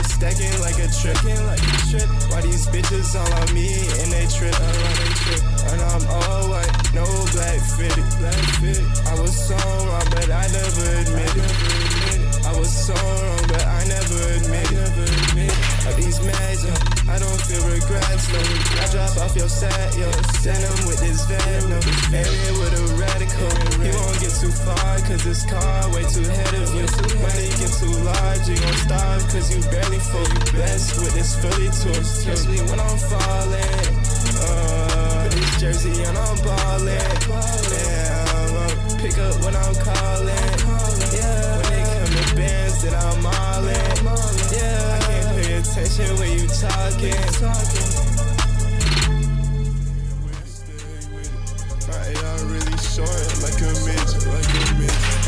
Stacking like a trip. Why these bitches all on me and they trip? And I'm all white, no black fitted. I was so wrong, but I never admitted. I was so wrong, but I never admitted. All these mags, I don't feel regrets. No, I drop off your set, yo. Send him with this van, no. Alien with a radical. He won't get too far, cause this car way too ahead of you. Money get too large, you gon' starve, cause you barely full. Best with this Philly tour. Catch me when I'm falling. Put this jersey and I'm ballin'. Yeah, pick up when I'm calling. Yeah, when they come to bands, then I'm all in. Yeah, I can't pay attention when you talking. My AR really short, like a midget.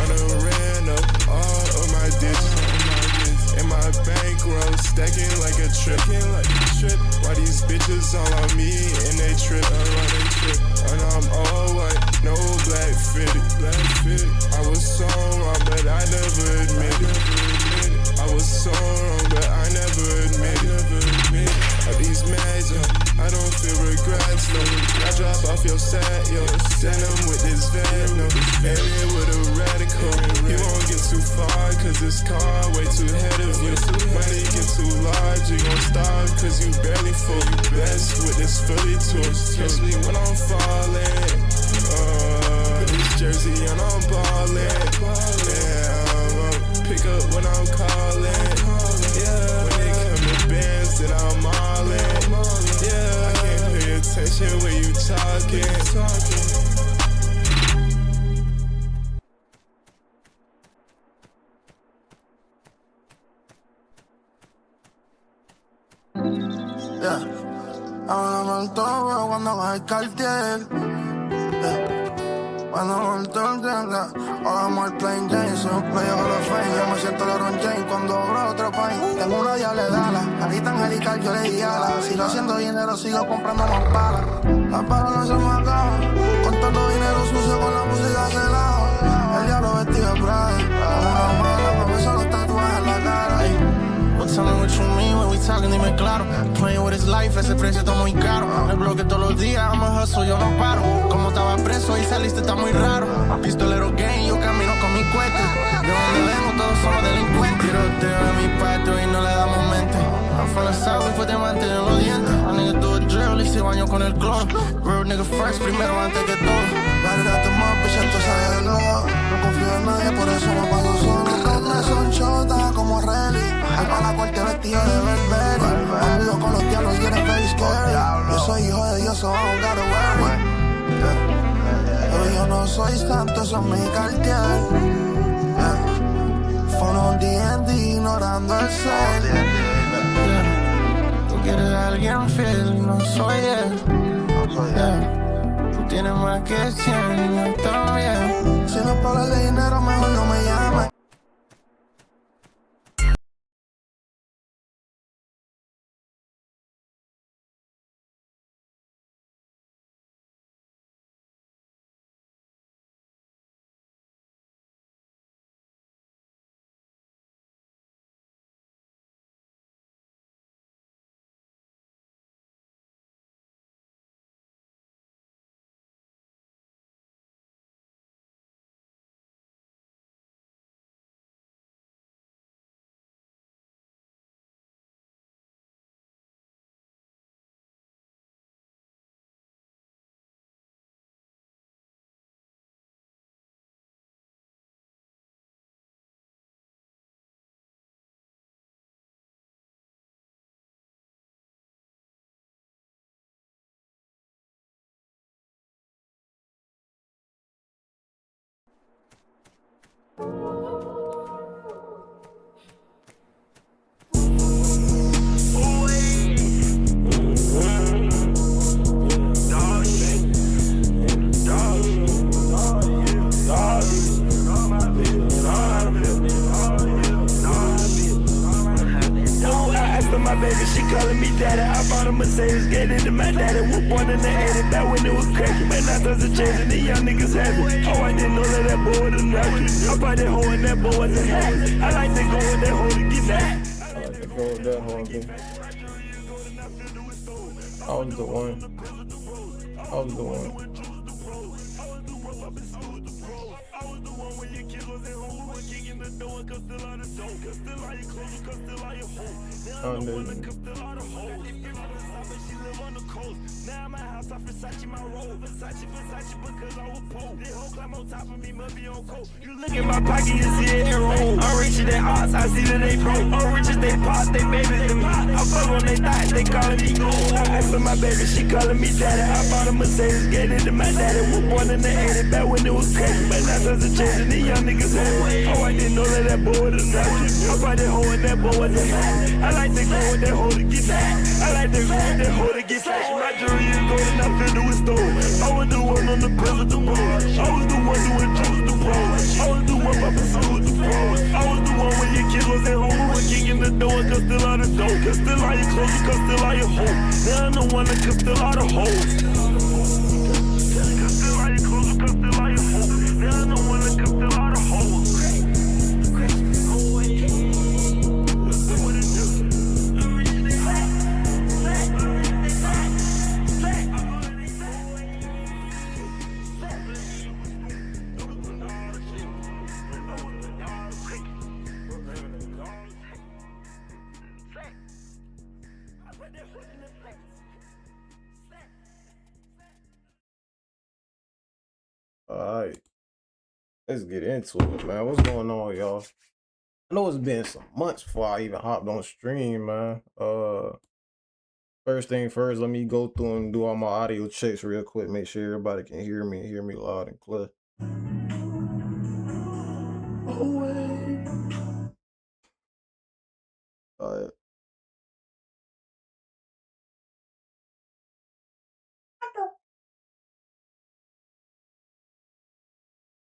I done ran up all of my digits. And my bankroll stacking like a trip. Why these bitches all on me and they trip? And I'm all white, no black fitted. I was so wrong, but I never admitted. I was so wrong, but I never admitted. All these mags, I don't feel regrets, no. I drop off your set, yo. Send him with this van, no. Alien with a radical. He won't get too far, cause this car way too ahead of you. Money get too large, you gon' starve, cause you barely full. Best with this Philly tour. Catch me when I'm falling. Put this jersey and I'm ballin'. Yeah, pick up when I'm calling. Yeah, when they come to bands, then I'm all in. Yeah, I can't pay attention when you talking. Ahora me todo cuando va el cartier. Cuando monto el ganga, hagamos el plain Jane. Soy un player con los fame, yo me siento LeBron James cuando abro otro país. Tengo una ya le da la carita angelical, yo le di ala. Sigo haciendo dinero, sigo comprando más balas. Las balas no se me acaban, contando dinero sucio con la música celada. El diablo vestido de Prada, una mala, pa' besar los tatuajes en la cara. Tell me what you mean when we talking, dime claro. Playing with his life, ese precio está muy caro. Me bloque todos los días, I'm a hustle, yo no paro. Como estaba preso y saliste, está muy raro. Pistolero gang, yo camino con mi cuete. De donde vengo, todos somos delincuentes. Tiroteo en mi patio y no le damos mente. I'm from the south y fue diamante en los dientes. A nigga do a drill y se bañó con el cloro. Real nigga first, primero antes que todo. Vale, a tomar, pues esto sale de loco. No confío en nadie, por eso me paso solo. Los son chotas como rally. Al para la corte vestido de Burberry. Amigo con los diablos y eres very scary. Yo soy hijo de Dios, so I don't gotta worry. Pero yo no soy santo, eso es mi cartier. Fono D&D ignorando el cel. Tú quieres a alguien fiel, no soy él. Tú tienes más que 100 y yo también. Si no es para darle dinero, mejor no me llames. daddy. I bought a Mercedes, gave it to my daddy. Was born in the 80s, back when it was cracking. Man, now times are changing, the young niggas happy. Oh, I didn't know that boy was a knocker. I bought that hoe and that boy wasn't happy. I like to go with that hoe to get that. I like to go with that hoe. I was the one. I was the one. Now my house, I Versace my robe. Versace because I was poor. They whole climb on top of me, must be on coke. You look in my pocket, you see it roll. I'm richer than odds, I see that they broke. I'm rich as they pop, they babies them hot. I fuck on they thought, they calling me gold. I asked for my baby, she calling me daddy. I bought a Mercedes, gave it to my daddy. Was born in the 80s, back when it was cracking. But now times are changing, the young niggas happy. Oh, I didn't know that boy was a knocker. I bought that hoe and that boy wasn't happy. I like to go with that hoe to get that. I like to go with that hoe to get flash. My jewelry is golden, I feel it was stolen. I was the one on the pivotal pole. I was the one doing drugs with the pros. I was the one popping food with the pros. I was the one when your kids was at home. We were kicking the door, cause still out of dough. Cause still all your clothes, cause still all your hoes. Now I'm the one that cause still all the hoes. Cause still all your clothes, cause still all your hoes. Now I'm the one that cause still all the hoes. Alright. Let's get into it, man. What's going on, y'all? I know it's been some months before I even hopped on stream, man. First thing first, let me go through and do all my audio checks real quick. Make sure everybody can hear me loud and clear. Alright.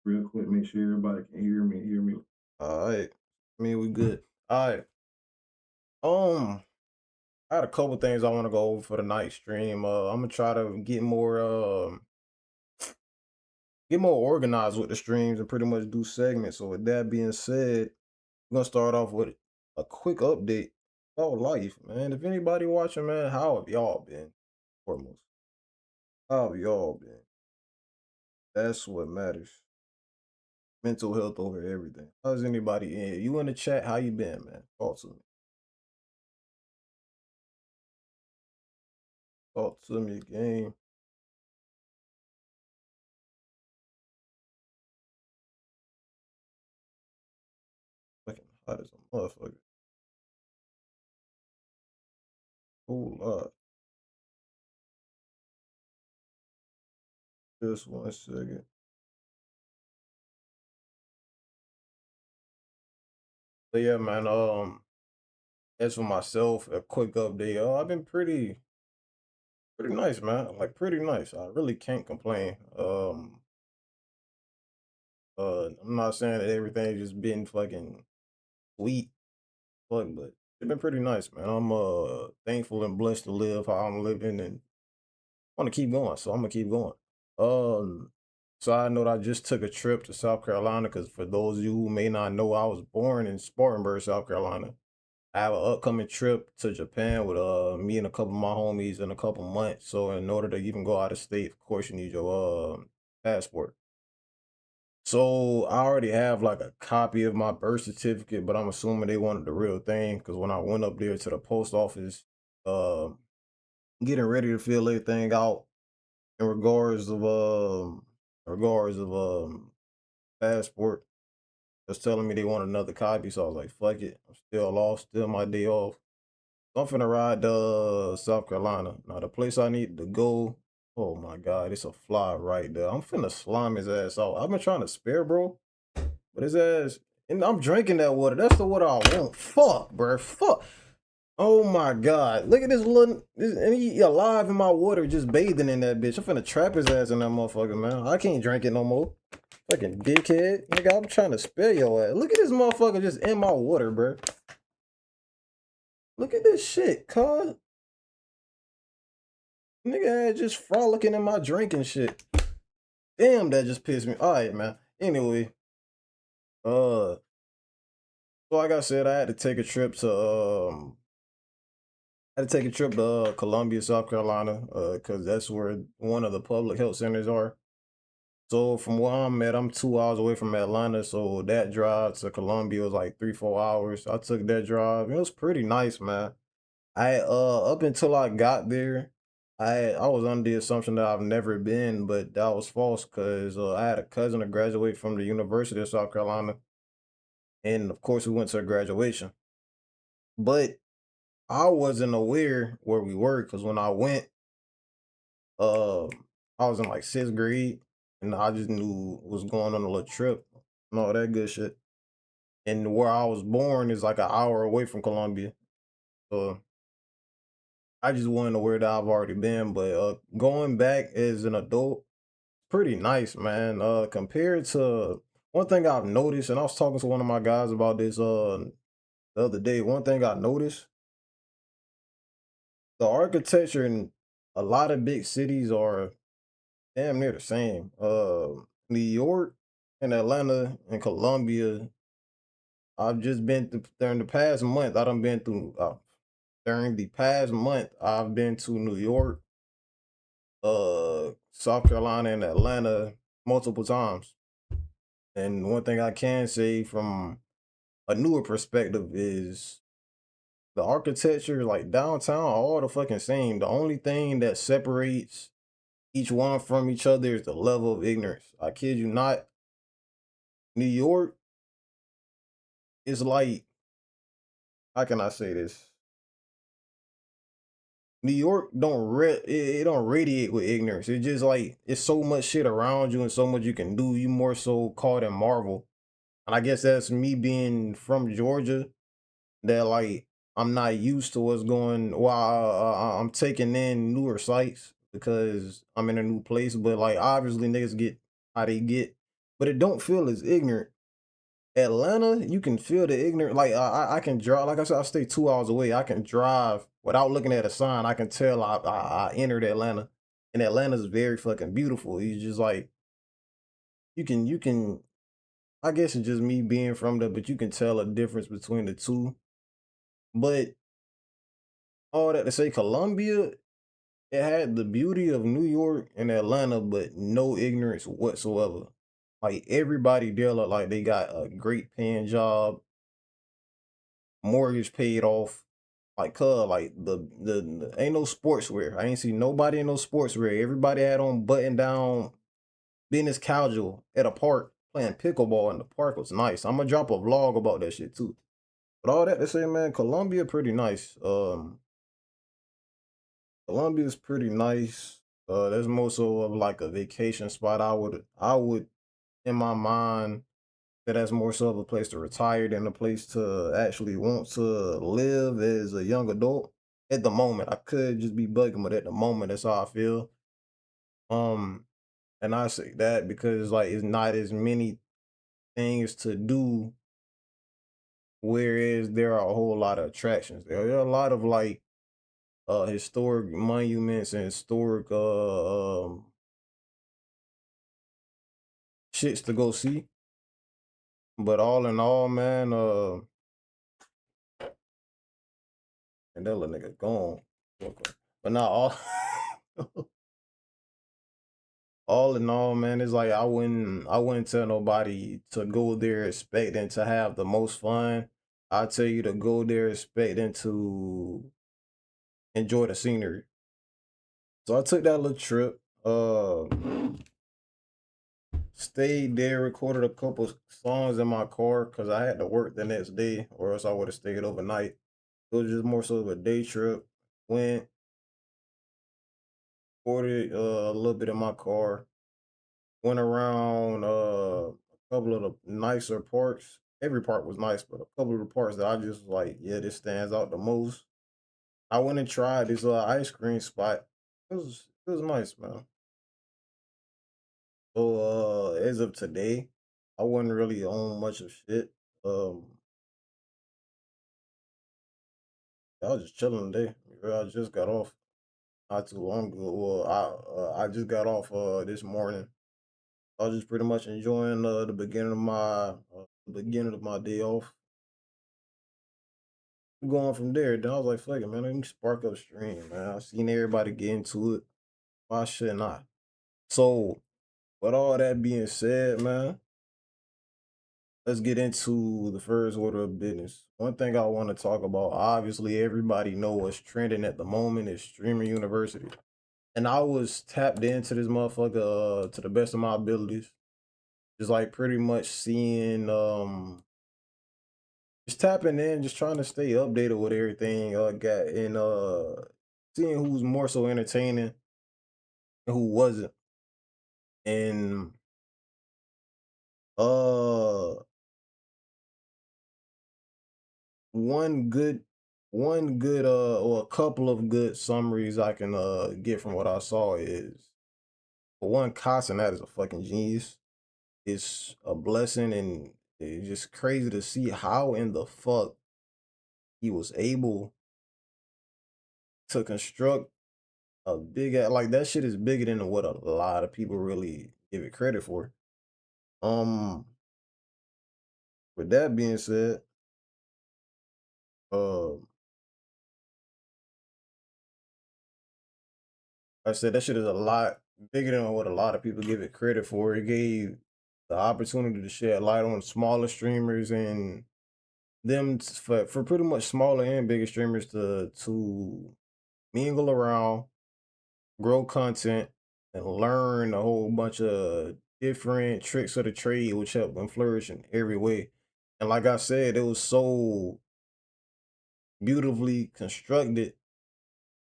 Real quick, make sure everybody can hear me. Alright. I mean, we good. Alright. I had a couple things I want to go over for the night stream. I'm gonna try to get more organized with the streams and pretty much do segments. So with that being said, I'm gonna start off with a quick update about life, man. If anybody watching, man, how have y'all been? Foremost, how have y'all been? That's what matters. Mental health over everything. How's anybody in? You in the chat? How you been, man? Talk to me. Talk to me, game. Fucking hot as a motherfucker. Oh Lord. Just 1 second. But yeah, man. As for myself, a quick update. I've been pretty nice, man. Like pretty nice. I really can't complain. I'm not saying that everything's just been fucking sweet, but it's been pretty nice, man. I'm thankful and blessed to live how I'm living and want to keep going. So I'm gonna keep going. Side note, I just took a trip to South Carolina because for those of you who may not know, I was born in Spartanburg, South Carolina. I have an upcoming trip to Japan with me and a couple of my homies in a couple months. So in order to even go out of state, of course you need your passport. So I already have like a copy of my birth certificate, but I'm assuming they wanted the real thing because when I went up there to the post office, getting ready to fill everything out in regards of passport, was telling me they want another copy, so I was like, fuck it. I'm still lost, still my day off. So I'm finna ride to South Carolina. Now the place I need to go, oh my god, it's a fly right there. I'm finna slime his ass out. I've been trying to spare, bro. But his ass, and I'm drinking that water. That's the water I want. Fuck, bro. Fuck. Oh my god. Look at this little, and he alive in my water, just bathing in that bitch. I'm finna trap his ass in that motherfucker, man. I can't drink it no more. Fucking dickhead. Nigga, I'm trying to spare your ass. Look at this motherfucker just in my water, bro. Look at this shit, cuz. Nigga had just frolicking in my drink and shit. Damn, that just pissed me. All right, man. Anyway, uh, so like I said, I had to take a trip to Columbia, South Carolina, because that's where one of the public health centers are. So from where I'm at, I'm 2 hours away from Atlanta. So that drive to Columbia was like 3, 4 hours. I took that drive. It was pretty nice, man. I up until I got there, I was under the assumption that I've never been, but that was false because I had a cousin to graduate from the University of South Carolina, and of course we went to a graduation. But I wasn't aware where we were because when I went, uh, I was in like 6th grade, and I just knew was going on a little trip and all that good shit. And where I was born is like an hour away from Columbia, so I just wasn't aware that I've already been. But going back as an adult, pretty nice, man. Compared to one thing I've noticed, and I was talking to one of my guys about this the other day. One thing I noticed, the architecture in a lot of big cities are damn near the same. New York and Atlanta and Columbia. I've just been through during the past month. I done been through during the past month. I've been to New York, South Carolina, and Atlanta multiple times. And one thing I can say from a newer perspective is the architecture, like downtown, all the fucking same. The only thing that separates each one from each other is the level of ignorance. I kid you not. New York is like, how can I say this? New York it don't radiate with ignorance. It's just like it's so much shit around you and so much you can do. You more so caught in Marvel. And I guess that's me being from Georgia, that like I'm not used to what's going. While I'm taking in newer sights because I'm in a new place. But like obviously niggas get how they get, but it don't feel as ignorant. Atlanta, you can feel the ignorant. Like I can drive. Like I said, I stay 2 hours away. I can drive without looking at a sign. I can tell I entered Atlanta, and Atlanta's very fucking beautiful. You just like you can. I guess it's just me being from there, but you can tell a difference between the two. But all that to say, Columbia, it had the beauty of New York and Atlanta, but no ignorance whatsoever. Like everybody there look like they got a great paying job, mortgage paid off. Like like the ain't no sportswear. I ain't see nobody in no sportswear. Everybody had on button down business casual at a park playing pickleball, and the park was nice. I'm gonna drop a vlog about that shit too. But all that to say, man, Columbia pretty nice. Columbia's pretty nice. There's more so of like a vacation spot. I would in my mind that that's more so of a place to retire than a place to actually want to live as a young adult. At the moment, I could just be bugging, but at the moment, that's how I feel. Um, and I say that because like it's not as many things to do, whereas there are a whole lot of attractions. There are a lot of like historic monuments and historic shits to go see. But all in all, man, and that little nigga gone. Okay. But not all all in all, man, it's like I wouldn't tell nobody to go there expecting to have the most fun. I tell you to go there expecting to enjoy the scenery. So I took that little trip. Stayed there, recorded a couple songs in my car because I had to work the next day, or else I would have stayed overnight. It was just more so of a day trip. Went, ordered a little bit in my car. Went around a couple of the nicer parks. Every park was nice, but a couple of the parks that I just was like, yeah, this stands out the most. I went and tried this ice cream spot. It was nice, man. So as of today, I wasn't really on much of shit. I was just chilling today. I just got off. not too long ago. Well, I just got off this morning. I was just pretty much enjoying the beginning of my day off. Going from there, then I was like, fuck it, man, let me spark up stream, man. I seen everybody get into it. Why shouldn't I? So, with all that being said, man, let's get into the first order of business. One thing I want to talk about, obviously, everybody know what's trending at the moment is streaming university. And I was tapped into this motherfucker to the best of my abilities. Just like pretty much seeing just tapping in, just trying to stay updated with everything got and seeing who's more so entertaining and who wasn't. And uh one good one good or a couple of good summaries I can get from what I saw is, for one, Casanat is a fucking genius. It's a blessing, and it's just crazy to see how in the fuck he was able to construct like that shit is bigger than what a lot of people really give it credit for. Um, with that being said, uh, I said that shit is a lot bigger than what a lot of people give it credit for. It gave the opportunity to shed light on smaller streamers and for pretty much smaller and bigger streamers to mingle around, grow content, and learn a whole bunch of different tricks of the trade, which help them flourish in every way. And like I said, it was so beautifully constructed.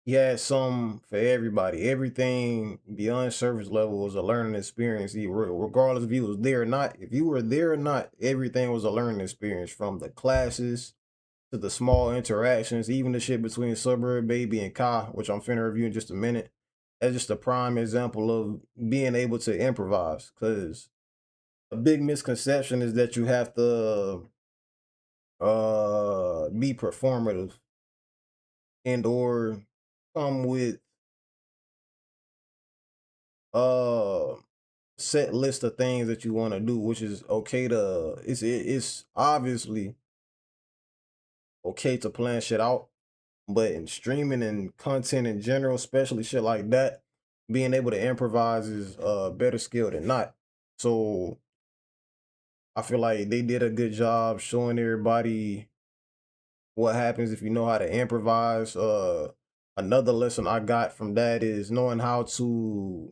He had some for everybody. Everything beyond surface level was a learning experience. Regardless if you was there or not, if you were there or not, everything was a learning experience, from the classes to the small interactions, even the shit between Suburb Baby and Kai, which I'm finna review in just a minute. That's just a prime example of being able to improvise. Cause a big misconception is that you have to be performative and or come with uh set list of things that you want to do, which is okay to it's obviously okay to plan shit out. But in streaming and content in general, especially shit like that, being able to improvise is a better skill than not. So I feel like they did a good job showing everybody what happens if you know how to improvise. Another lesson I got from that is knowing how to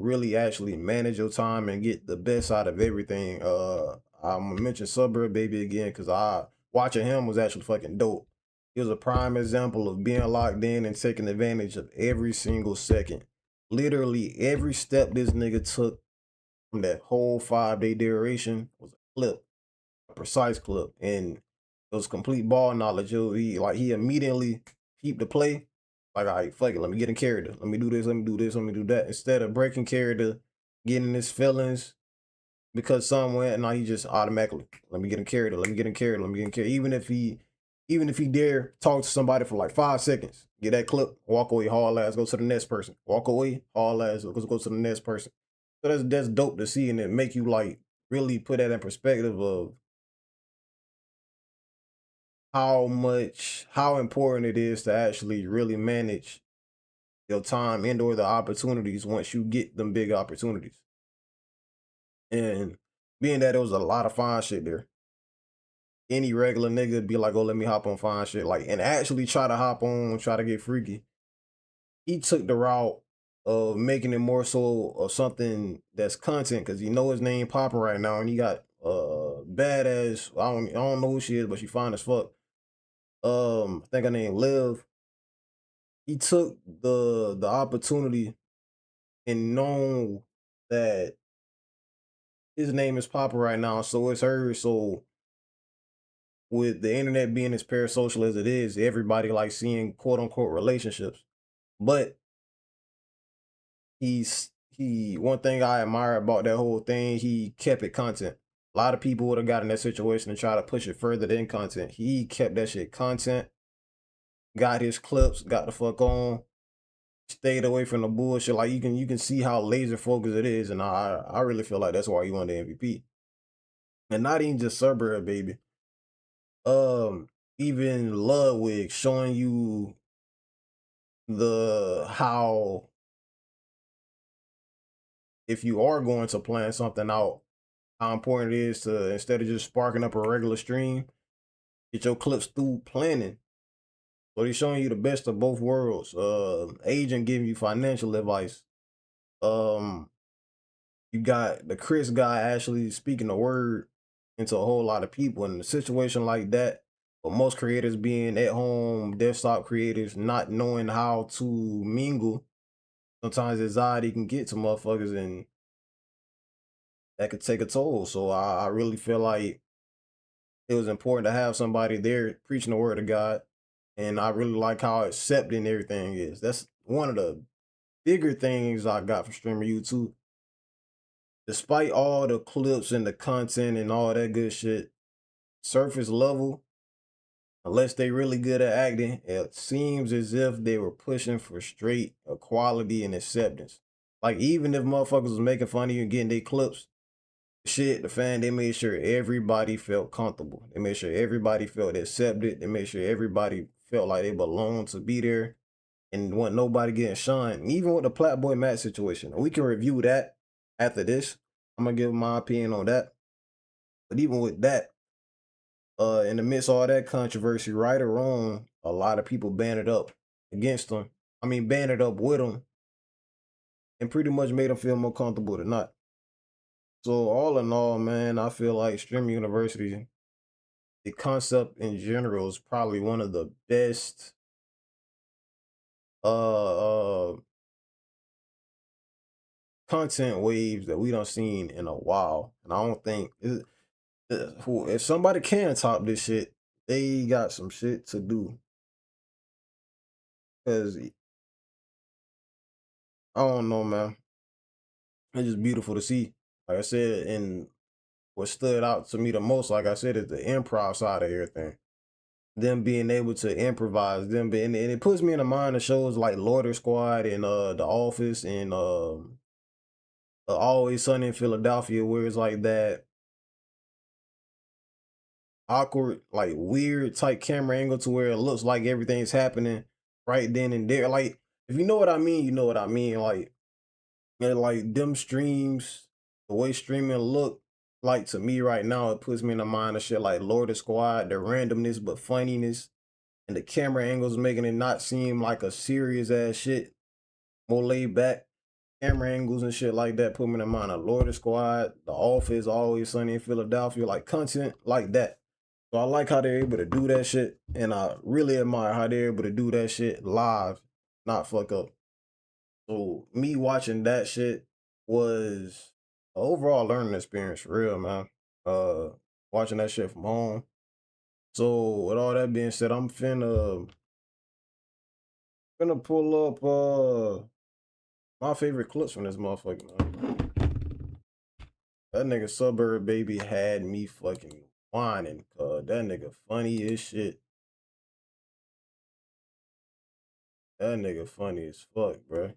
really actually manage your time and get the best out of everything. I'm gonna mention Suburb Baby again because I watching him was actually fucking dope. He was a prime example of being locked in and taking advantage of every single second. Literally every step this nigga took from that whole 5 day duration was a clip, a precise clip, and it was complete ball knowledge. He immediately peeped the play. Like, all right, fuck it, let me get in character. Let me do this, let me do this, let me do that. Instead of breaking character, getting his feelings because somewhere, now he just automatically, let me get in character, let me get in character, let me get in character. Even if he dare talk to somebody for like 5 seconds, get that clip, walk away, haul ass, go to the next person. Walk away, haul ass, go to the next person. So that's dope to see, and it make you like really put that in perspective of how important it is to actually really manage your time and or the opportunities once you get them big opportunities. And being that there was a lot of fine shit there, any regular nigga be like, oh, let me hop on fine shit, like, and actually try to hop on, try to get freaky. He took the route of making it more so of something that's content, because you know his name popping right now, and he got badass. I don't know who she is, but she fine as fuck. I think her name Liv. He took the opportunity and known that his name is popping right now, so it's hers. So with the internet being as parasocial as it is, everybody like seeing quote unquote relationships. But he one thing I admire about that whole thing, he kept it content. A lot of people would have got in that situation and try to push it further than content. He kept that shit content. got his clips, got the fuck on, stayed away from the bullshit. Like you can see how laser focused it is, and I really feel like that's why he won the MVP. And not even just Suburb, baby. Even Ludwig showing you the how if you are going to plan something out, how important it is to instead of just sparking up a regular stream, get your clips through planning. So he's showing you the best of both worlds. Agent giving you financial advice. Um, you got the Chris guy actually speaking the word into a whole lot of people in a situation like that. But most creators being at home, desktop creators, not knowing how to mingle, sometimes anxiety can get to motherfuckers and that could take a toll. So I really feel like it was important to have somebody there preaching the word of God. And I really like how accepting everything is. That's one of the bigger things I got from streamer YouTube. Despite all the clips and the content and all that good shit, surface level, unless they really good at acting, it seems as if they were pushing for straight equality and acceptance. Like even if motherfuckers was making fun of you and getting their clips, shit, the fan, they made sure everybody felt comfortable. They made sure everybody felt accepted. They made sure everybody felt like they belonged to be there and want nobody getting shunned. Even with the Plaqueboy Max situation, we can review that after this. I'm gonna give my opinion on that. But even with that, in the midst of all that controversy, right or wrong, a lot of people banded up against him. I mean, banded up with him and pretty much made him feel more comfortable than not. So all in all, man, I feel like Stream University, the concept in general is probably one of the best uh content waves that we done seen in a while. And I don't think if somebody can top this shit, they got some shit to do. Cause I don't know, man. It's just beautiful to see. Like I said, and what stood out to me the most, like I said, is the improv side of everything. Them being able to improvise, them being, and it puts me in the mind of shows like Lorder Squad and The Office and Always Sunny in Philadelphia, where it's like that awkward, like weird type camera angle to where it looks like everything's happening right then and there. Like, if you know what I mean, you know what I mean. Like, and like them streams, the way streaming look like to me right now, it puts me in the mind of shit like Lord of Squad, the randomness but funniness, and the camera angles making it not seem like a serious ass shit, more laid back. Camera angles and shit like that put me in the mind of Lord of Squad, The Office, Always Sunny in Philadelphia, like content like that. So I like how they're able to do that shit, and I really admire how they're able to do that shit live, not fuck up. So me watching that shit was an overall learning experience for real, man. Uh, Watching that shit from home. So with all that being said, I'm finna pull up my favorite clips from this motherfucker, man. That nigga Suburb Baby had me fucking whining, cuz that nigga funny as shit. That nigga funny as fuck, bruh.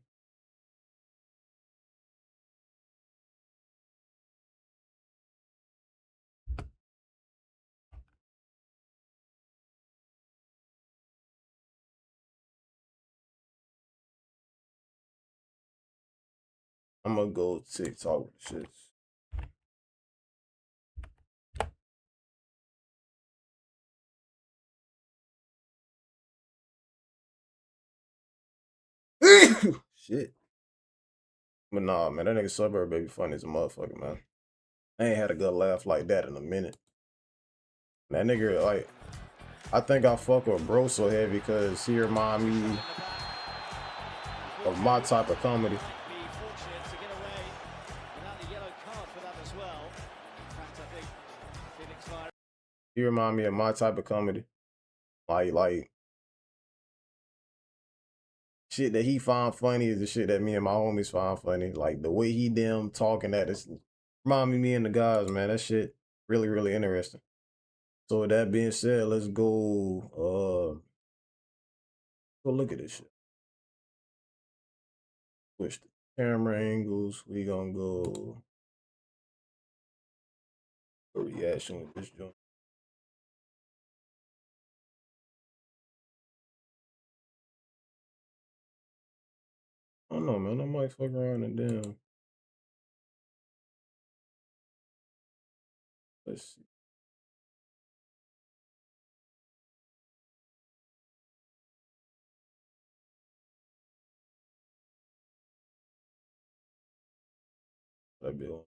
I'm gonna go TikTok with the shits. Shit. But nah, man, that nigga Suburb Baby funny as a motherfucker, man. I ain't had a good laugh like that in a minute. That nigga, like, I think I fuck with bro so heavy because he remind me of my type of comedy. He remind me of my type of comedy. Like shit that he find funny is the shit that me and my homies find funny. Like the way he them talking that is remind me and the guys, man. That shit really, really interesting. So with that being said, let's go Go look at this shit. Switch the camera angles. We gonna go a reaction with this joint. I don't know, man. I might fuck around and then let's see. That'd be on.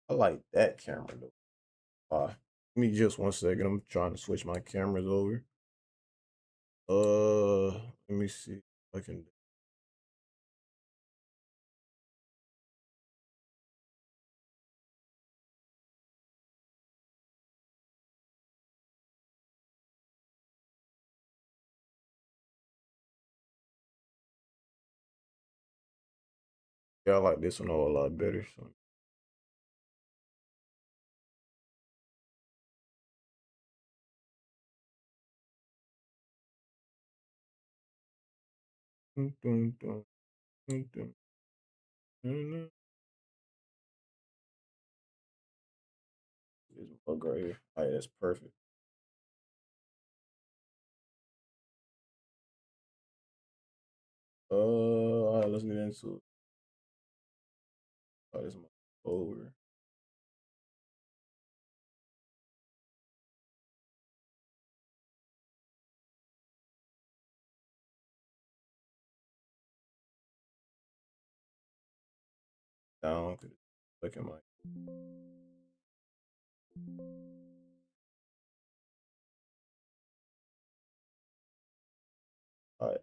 I like that camera though. Give me just 1 second. I'm trying to switch my cameras over. Let me see if I can. Yeah, I like this one a whole lot better. So. Dun, dun, dun, dun, dun, dun. This bug right here. All right, that's perfect. All right, let's get into it. Oh, this is my over. Down. Look at my. All right.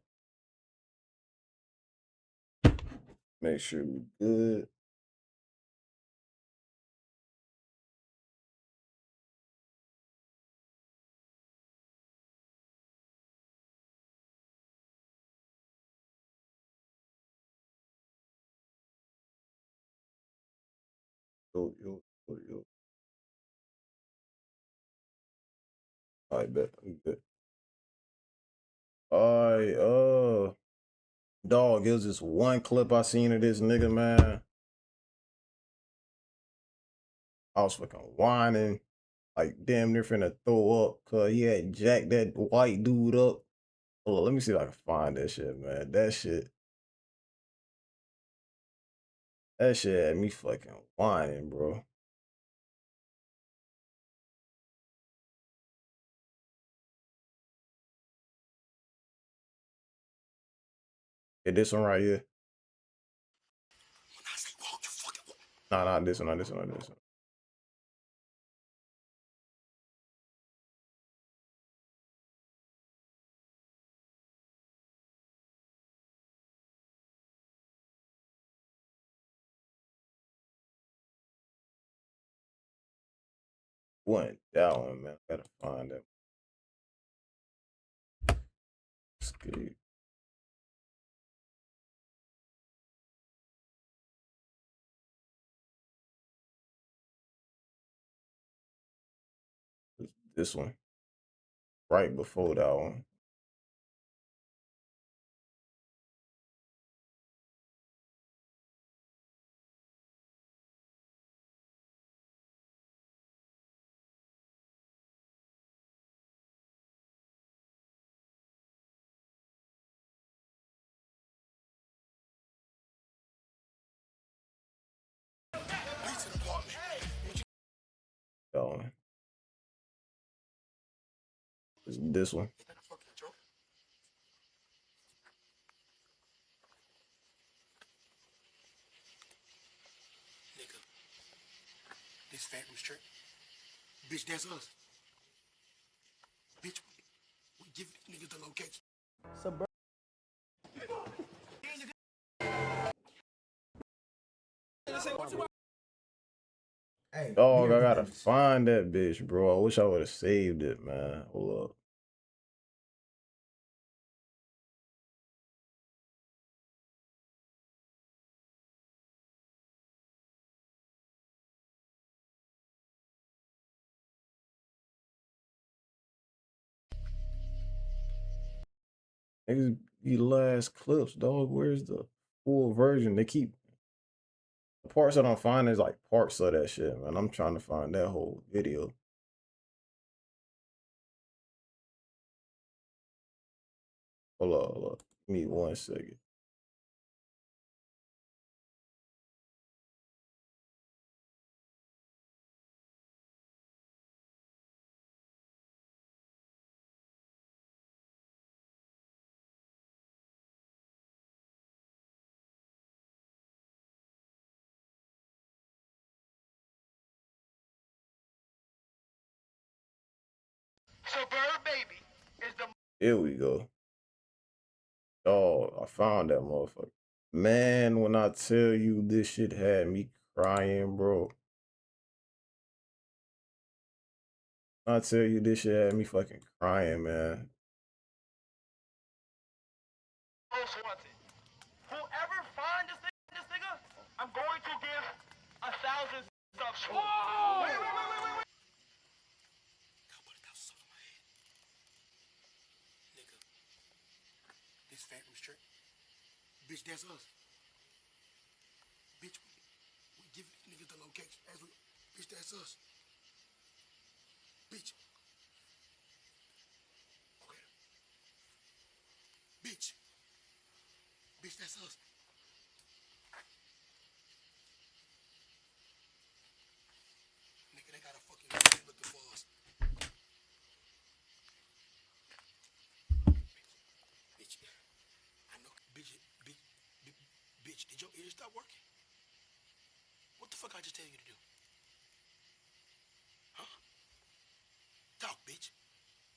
Make sure we good. Yo. All right, bet. We good. All right, dog, it was this one clip I seen of this nigga, man. I was fucking whining, like damn near finna throw up, cause he had jacked that white dude up. Hold on, let me see if I can find that shit, man. That shit had me fucking whining, bro. Yeah, this one right here. Nah, not this one, not this one, not this one. One, that one, man. I gotta find that. Escape. This one. Right before that one. That one. This one. Nigga, this fat restrict. Bitch, that's us. Bitch, we give niggas the location. Dog, I gotta find that bitch, bro. I wish I would have saved it, man. Hold up. Niggas be last clips, dog. Where's the full version? They keep the parts that I'm finding is like parts of that shit, man. I'm trying to find that whole video. Hold on. Give me 1 second. Here we go. Oh, I found that motherfucker. Man, when I tell you this shit had me crying, bro. I tell you this shit had me fucking crying, man. Whoever find this nigga, I'm going to give 1,000 subs. Whoa! Wait. God put 1,000 subs on my head. Nigga, this phantom strip. Bitch, that's us. Bitch, we give niggas the location. Bitch, that's us. Bitch. Okay. Bitch. Bitch, that's us. Nigga, they got a fucking game looking for us. Bitch. I know. Bitch, did your ears stop working? What the fuck I just tell you to do? Huh? Talk, bitch.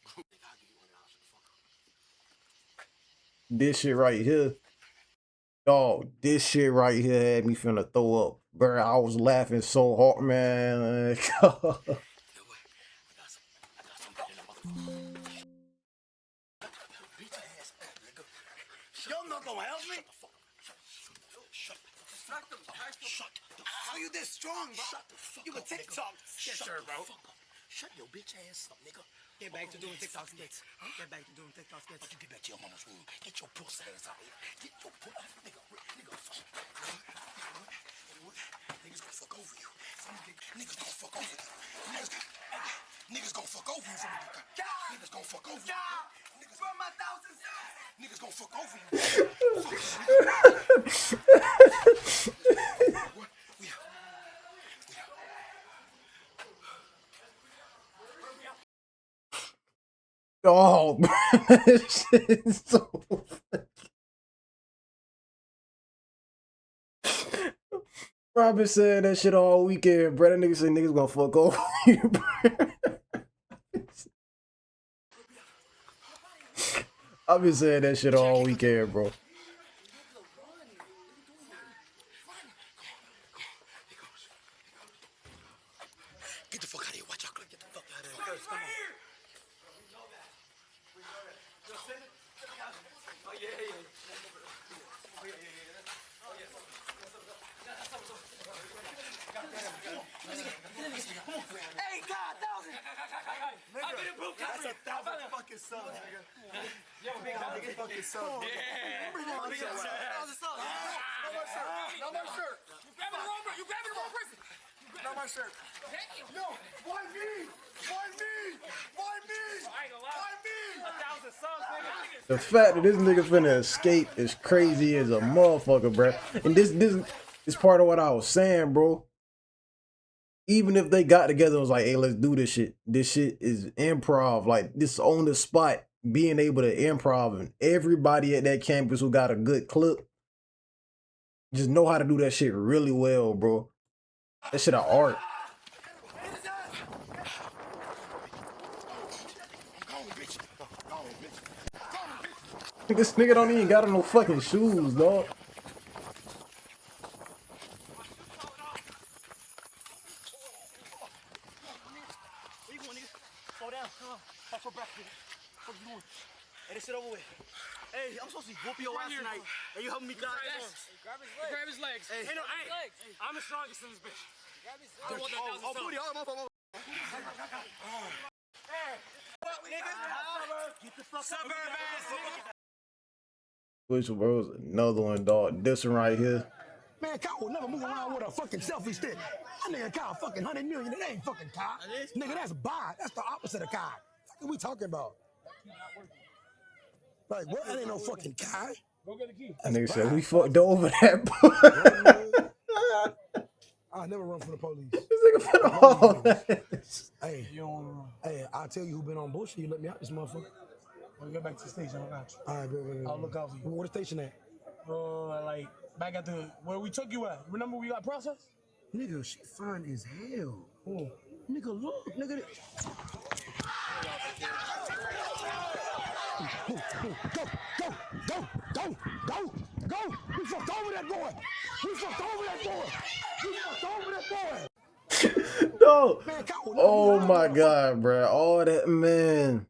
Nigga, I'll give you $100 for the fuck up. This shit right here. Dog, this shit right here had me finna throw up. Bro, I was laughing so hard, man. Y'all not gonna help me? Shut How you this strong, bro? Shut the fuck up, you a TikTok. Yes, sir, bro. Shut your bitch ass up, nigga. Get back to doing TikTok skits. Get back to doing TikTok skits. You get back to your mama's room. Get your pussy ass out here. Get your pussy, nigga. Niggas gonna fuck over you. Niggas gonna fuck over you. Niggas gonna fuck over you. Niggas gonna fuck over you. Niggas for my 1,000 subs. Niggas gonna fuck over you. Oh, this shit is so funny. Bro, I've been saying that shit all weekend, bro. That nigga say niggas gonna fuck over you, bro. I've been saying that shit all weekend, bro. Get the fuck out of here. Watch out. Get the fuck out of here. Come on. Hey, God, 1,000. That's 1,000 fucking subs, nigga. Yo, big fucking subs. Yeah. 1,000 subs. Not my shirt. You grabbing the wrong person. Not my shirt. No, why me? Why me? 1,000 subs, nigga. The fact that this nigga finna escape is crazy as a motherfucker, bro. And this is part of what I was saying, bro. Even if they got together and was like, hey, let's do this shit. This shit is improv. Like, this on the spot, being able to improv, and everybody at that campus who got a good clip just know how to do that shit really well, bro. That shit an art. This nigga don't even got on no fucking shoes, dog. Slow down. Come on. Catch your breath, nigga. What you doing? Hey, this shit over with. Hey, I'm supposed to be whooping your ass tonight. Hey, you helping me grab his legs. Grab his legs. Hey, no, I'm the strongest in this bitch. grab his I want that 1,000 subs. booty. Hey, nigga. Get the fuck up. Suburb ass nigga. Which was another one, dog. This one right here. Man, Kyle will never move around with a fucking selfie stick. That nigga Kyle fucking 100 million. It ain't fucking Kyle. Nigga, that's buy. That's the opposite of Kyle. What are we talking about? Like, what? That ain't no fucking Kyle. That nigga said we fucked over that. I'll never run from the police. This nigga finna all that. Hey, I'll tell you who been on bullshit. You let me out this motherfucker. We'll get back to the station. I got you. All right, good. I'll look out for you. Where the station at? Like back at the where we took you at. Remember we got processed? Nigga, she fine as hell. Oh. Nigga, look. Nigga. Go. We fucked over that boy. No. Man, Oh my God, bro. All that, man.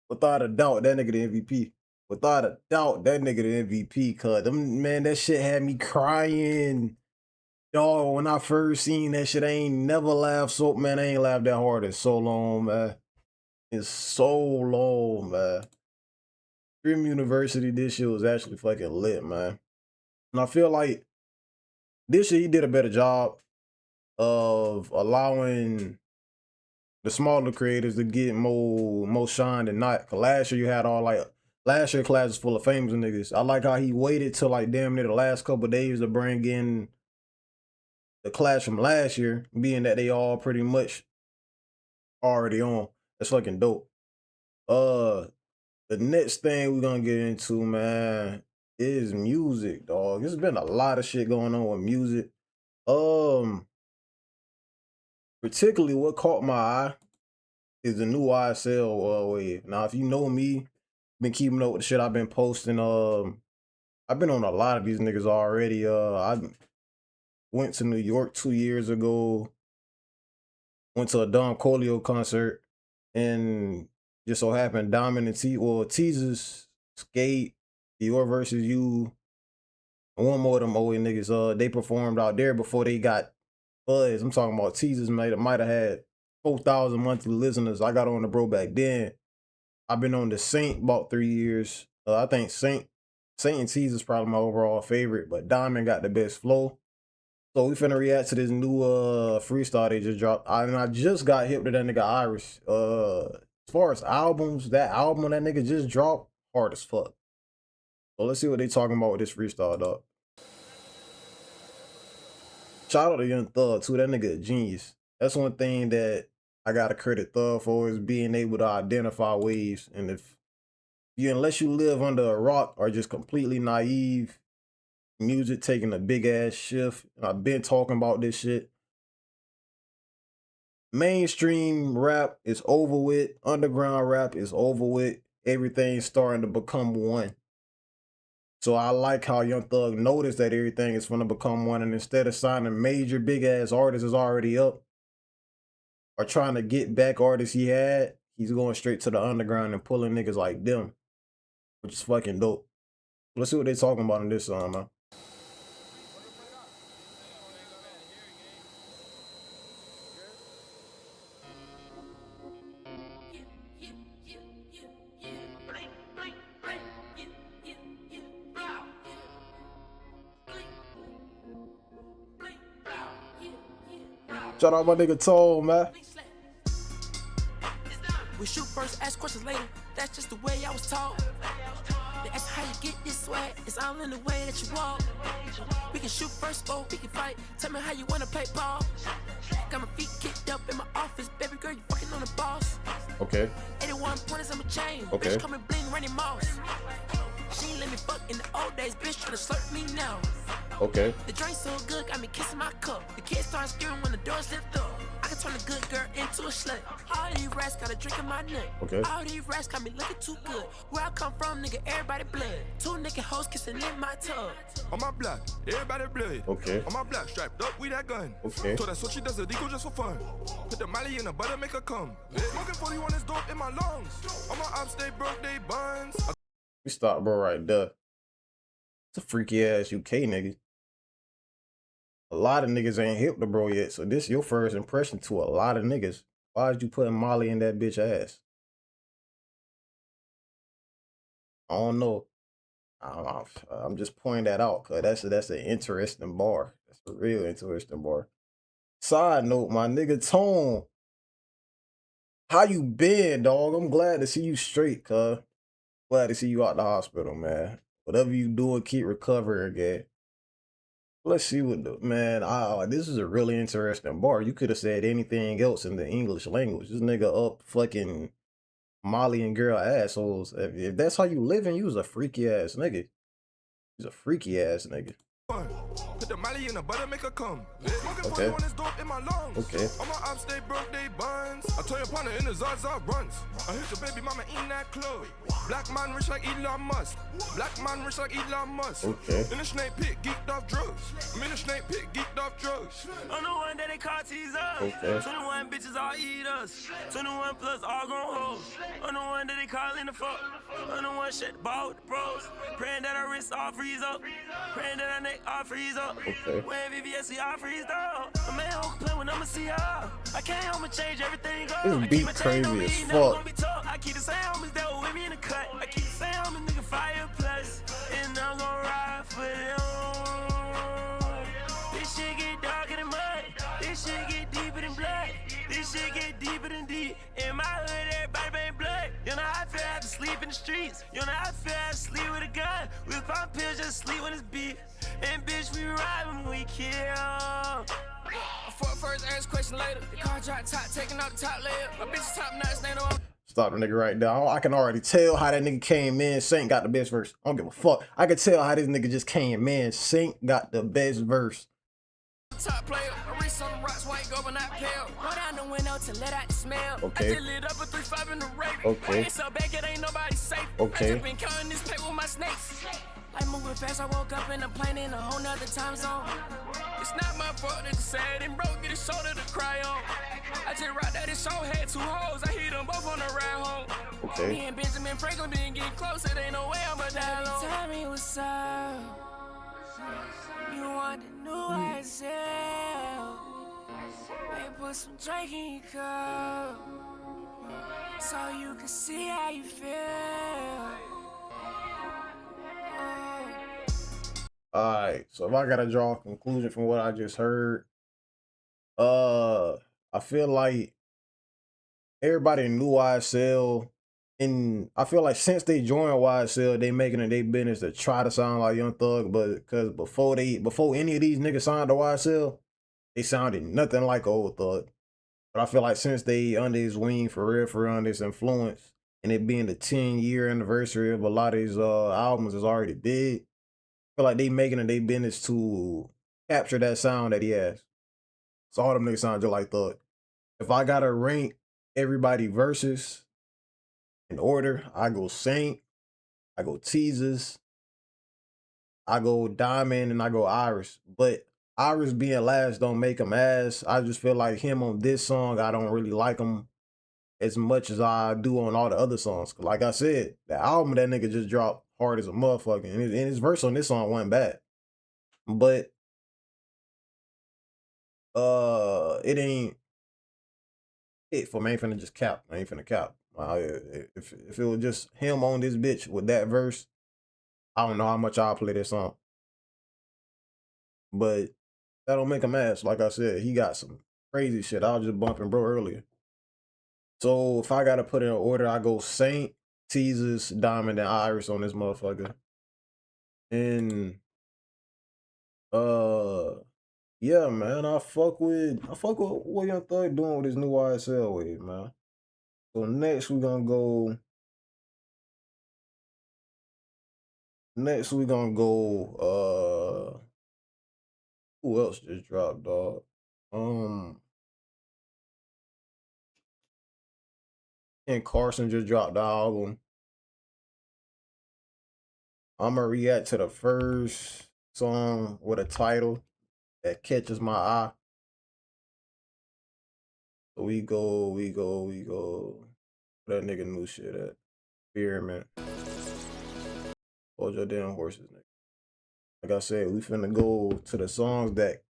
Without a doubt, that nigga the MVP. Without a doubt, that nigga the MVP. Cause man, that shit had me crying. Dog, when I first seen that shit, I ain't never laughed so, man, I ain't laughed that hard in so long, man. It's so long, man. Dream University, this shit was actually fucking lit, man. And I feel like this year he did a better job of allowing the smaller creators to get more shine than not. Cause last year you had last year class was full of famous niggas. I like how he waited till like damn near the last couple of days to bring in the class from last year, being that they all pretty much already on. That's fucking dope. The next thing we're gonna get into, man, is music, dog. There's been a lot of shit going on with music. Particularly what caught my eye is the new YSL wave. Now, if you know me, been keeping up with the shit I've been posting. I've been on a lot of these niggas already. I went to New York 2 years ago. Went to a Don Colio concert, and just so happened Diamond and Teasers, Skate, Dior versus You, and one more of them old niggas. They performed out there before they got buzz. I'm talking about Teasers might have had 4,000 monthly listeners. I got on the bro back then. I've been on the Saint about 3 years. I think Saint and Teasers probably my overall favorite, but Diamond got the best flow. So we finna react to this new freestyle they just dropped. I just got hip to that nigga Irish. As far as albums, that album that nigga just dropped, hard as fuck. So let's see what they talking about with this freestyle, dog. Shout out to Young Thug too. That nigga a genius. That's one thing that I gotta credit Thug for, is being able to identify waves. And unless you live under a rock or just completely naive, music taking a big ass shift. And I've been talking about this shit. Mainstream rap is over with. Underground rap is over with. Everything's starting to become one. So I like how Young Thug noticed that everything is going to become one, and instead of signing major big ass artists is already up or trying to get back artists he had, he's going straight to the underground and pulling niggas like them, which is fucking dope. Let's see what they talking about in this song, man. Shout out my nigga Tone, man. We shoot first, ask questions later. That's just the way I was taught. They ask how you get this swag. It's all in the way that you walk. We can shoot first, or we can fight. Tell me how you wanna play ball. Got my feet kicked up in my office. Baby girl, you fucking on the boss. Okay. 81 pointers on my chain. Okay. Bitch coming bling, Randy Moss. She ain't let me fuck in the old days. Bitch tryna slurp me now. Okay. The drink so good, got me kissing my cup. The kids start screaming when the doors lift up. I can turn a good girl into a slut. All these rats got a drink in my neck. Okay. All these rats got me looking too good. Where I come from, nigga, everybody blood. Two nigga hoes kissing in my tub. On my block, everybody blood. Okay. On my block, strapped up with that gun. Okay. So that's what she does, illegal just for fun. Put the molly in the butter, make her come. Smoking 41 is dope in my lungs. On my ops, they broke they buns. We stop, bro, right there. It's a freaky ass UK nigga. A lot of niggas ain't hip to bro yet, so this your first impression to a lot of niggas. Why did you put Molly in that bitch ass? I don't know. I'm just pointing that out because that's an interesting bar. That's a real interesting bar. Side note, my nigga Tone, how you been, dog? I'm glad to see you straight, cuz. Glad to see you out the hospital, man. Whatever you doing, keep recovering, again. Let's see what the man. This is a really interesting bar. You could have said anything else in the English language. This nigga up fucking Molly and girl assholes. If that's how you living, you was a freaky ass nigga. He's a freaky ass nigga. Put the Molly in the butter, make her come. Okay. In my lungs. Okay. All my ops, they broke, they buns. I told your partner in the Zaza runs. I hit your baby mama in that club. Black man rich like Elon Musk. Black man rich like Elon Musk. Okay. In the snake pit, geeked off drugs. I'm in the snake pit, geeked off drugs. I'm the one that they call teasers. Okay. 21 bitches all eat us. 21 plus all gon' hoes. I'm the one that they call in the fuck. I'm the one shit the ball with the pros. Praying that our wrists all freeze up. Praying that our neck all freeze up. Okay. When VVS we all freeze up. A man won't play when I'ma see her. I can't help but change everything up. This beat crazy as fuck. I keep the same homies that were with me in the cut. I keep the same homies, nigga, fire plus. And I'm gon' ride for them. This shit get darker than mud. This shit get deeper than blood. This shit get deeper than deep. In my hood, everybody bang blood. You know how I feel, I have to sleep in the streets. You know how I feel, I have to sleep with a gun. We pop pills, just sleep when it's beef. And bitch, we ride when we kill. Fuck first, ask question later. The car drop top, taking out the top layer. My bitch top nuts, they know. Stop the nigga right there. I can already tell how that nigga came in. Saint got the best verse. I don't give a fuck. I can tell how this nigga just came in. Saint got the best verse. Top player, my wrist on the rocks, white go but not pale. Roll down the window to let out the smell. Okay. I just lit up a 3-5 in the rape. Okay. Ain't so back, it ain't nobody safe. Okay. I just been counting this paper with my snakes. I moving fast, I woke up in a plane in a whole nother time zone. It's not my fault that it's sad and broke, get a shoulder to cry on. I just rocked that his show had 2 hoes, I hit them both on the ride home. Okay. Me and Benjamin Franklin been getting close, it ain't no way I'ma die alone. Tell me what's up. You want the new YSL. They put some drink in your cup, so you can see how you feel. Alright, so if I gotta draw a conclusion from what I just heard, I feel like everybody knew YSL, and I feel like since they joined YSL, they making it their business to try to sound like Young Thug, but because before any of these niggas signed to YSL, they sounded nothing like old Thug. But I feel like since they under his wing for real, under his influence, and it being the 10-year anniversary of a lot of his albums is already big, I feel like they making it their business to capture that sound that he has. So all them niggas sound just like Thug. If I gotta rank everybody verses in order, I go Saint, I go Teasers, I go Diamond, and I go Iris. But Iris being last don't make him ass. I just feel like him on this song, I don't really like him as much as I do on all the other songs. Like I said, the album that nigga just dropped hard as a motherfucker. And his verse on this song wasn't bad. But it ain't it for me. I ain't finna just cap. I ain't finna cap. If it was just him on this bitch with that verse, I don't know how much I'll play this song. But that don't make him ass. Like I said, he got some crazy shit. I was just bumping bro earlier. So if I gotta put it in order, I go Saint, Teasers, Diamond, and Iris on this motherfucker. And yeah, man, I fuck with what Young Thug doing with his new YSL wave, man. So next we gonna go. Who else just dropped, dog? And Carson just dropped the album. I'm gonna react to the first song with a title that catches my eye. So we go. Where that nigga new shit at? Spearmint. Hold your damn horses, nigga. Like I said, we finna go to the songs that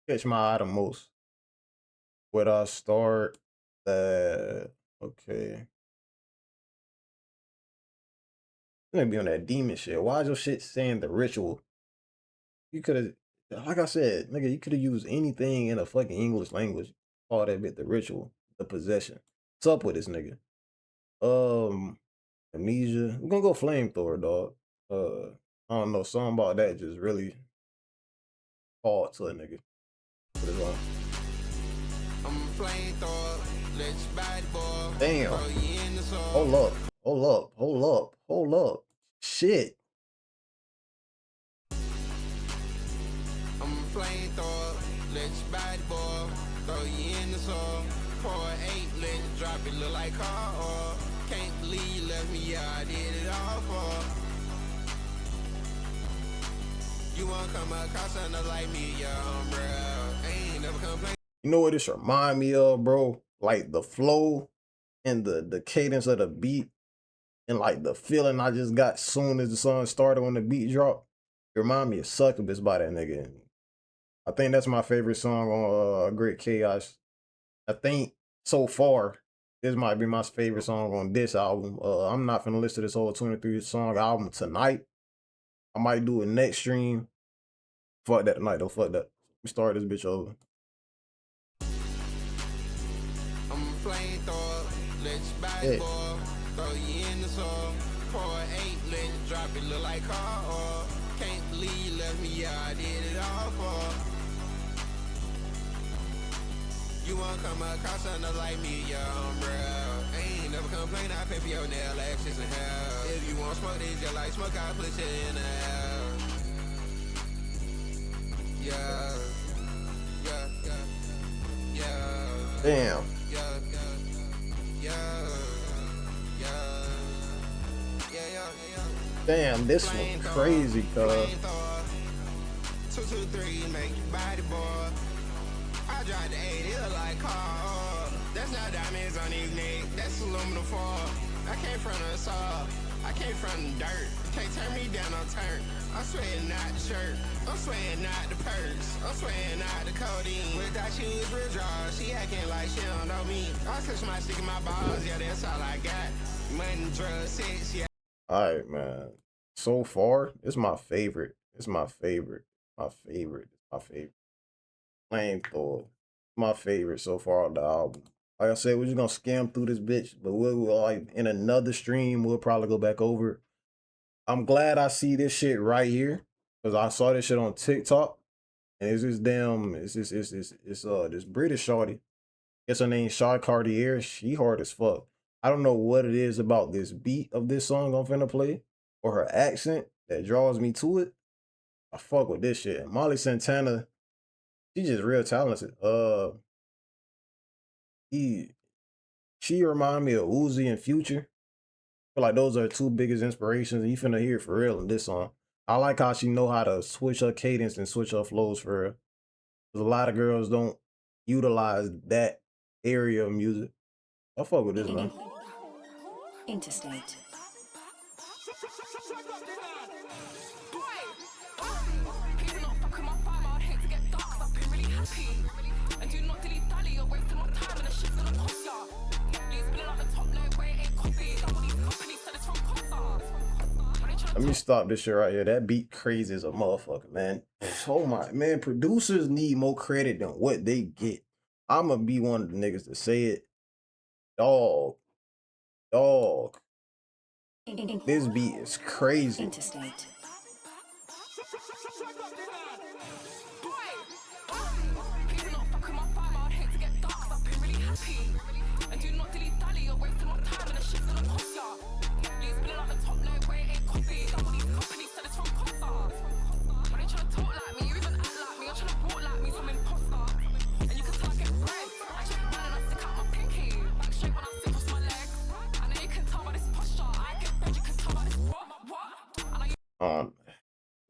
catch my eye the most. Where I start? Okay. gonna be on that demon shit. Why is your shit saying the ritual? You could have, like I said, nigga, you could have used anything in a fucking English language. Call that bit the ritual, the possession. What's up with this nigga? Amnesia. We're gonna go flamethrower, dog. I don't know, something about that just really called to a nigga. Put it on. I'm a flamethrower, let's bad boy. Damn. Hold up. Hold up. Hold up. Hold up. Shit. I'm a flamethrower, let's bad boy. Throw you in the soul. Pour 8, let it drop it, look like car oil. Can't believe you left me, yeah, I did it all for. You won't come across another like me, yeah, I'm real. Ain't never complain. You know what this remind me of, bro? Like the flow and the cadence of the beat and like the feeling I just got soon as the song started when the beat dropped. It remind me of Succubus by that nigga. And I think that's my favorite song on Great Chaos. I think so far, this might be my favorite song on this album. I'm not finna listen to this whole 23-song album tonight. I might do it next stream. Fuck that tonight though, fuck that. We start this bitch over. I'm a flamethrower, let's bad boy. Throw you in the soul. Pour 8, let it drop it, look like car oil. Can't believe you left me, yeah, I did it all for. You won't come across another like me, yeah, I'm real. Ain't never complain, I pay for your nail, lashes and hair. If you want smoke, they just like smoke, I put it in the air. Yeah, yeah, yeah, yeah. Damn. Yeah, yeah, yeah, yeah, yeah, yeah. Damn, this one crazy, cuz. 2, 2, 3, make your body boy. I drive the 8, it look like car. That's not diamonds on his neck, that's aluminum foil. I came from the saw, I came from the dirt. Can't turn me down on turn. I'm sweating not the shirt, I'm sweating not the purse, I'm sweating not the codeine. Without you, it's real draw. She acting like she don't know me. I touch my stick in my balls, yeah, that's all I got. Money, drugs, sex, yeah. Alright, man. So far, it's my favorite. It's my favorite. My favorite. My favorite. Flamethrower. My favorite so far on the album. Like I said, we're just gonna scam through this bitch, but we'll like in another stream, we'll probably go back over it. I'm glad I see this shit right here because I saw this shit on TikTok, and it's this damn, it's this British shorty. Guess her name's Shaw Cartier. She hard as fuck. I don't know what it is about this beat of this song I'm finna play or her accent that draws me to it. I fuck with this shit. Molly Santana, she just real talented. She remind me of Uzi and Future. I feel like those are two biggest inspirations. You finna hear it for real in this song. I like how she know how to switch her cadence and switch her flows for real. Because a lot of girls don't utilize that area of music. I fuck with this, man. Interstate. Let me stop this shit right here. That beat crazy as a motherfucker, man. Oh my, man, producers need more credit than what they get. I'ma be one of the niggas to say it. Dog. This beat is crazy. Interstate.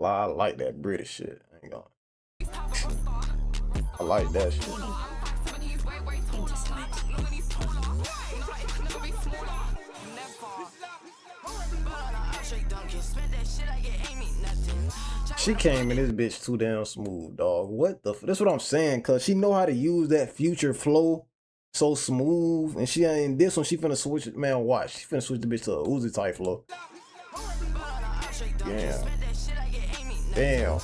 I like that British shit. I ain't gonna. I like that shit. She came in this bitch too damn smooth, dog. What the? That's what I'm saying, cause she know how to use that Future flow so smooth, and she ain't this one. She finna switch it, man. Watch, she finna switch the bitch to a Uzi type flow. Damn. Damn.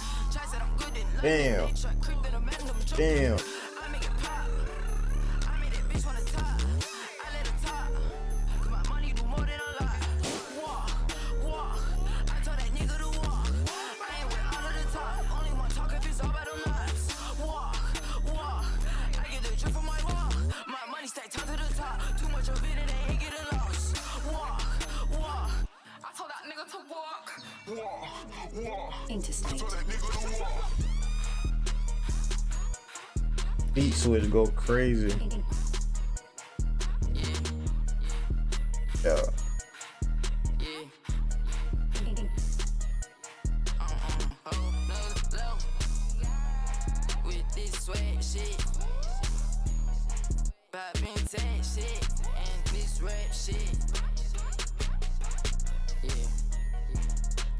Damn. Damn. Interstate. Beat switch go crazy. Yeah. With this sweat shit, poppin' tag shit, and this rap shit. Yeah.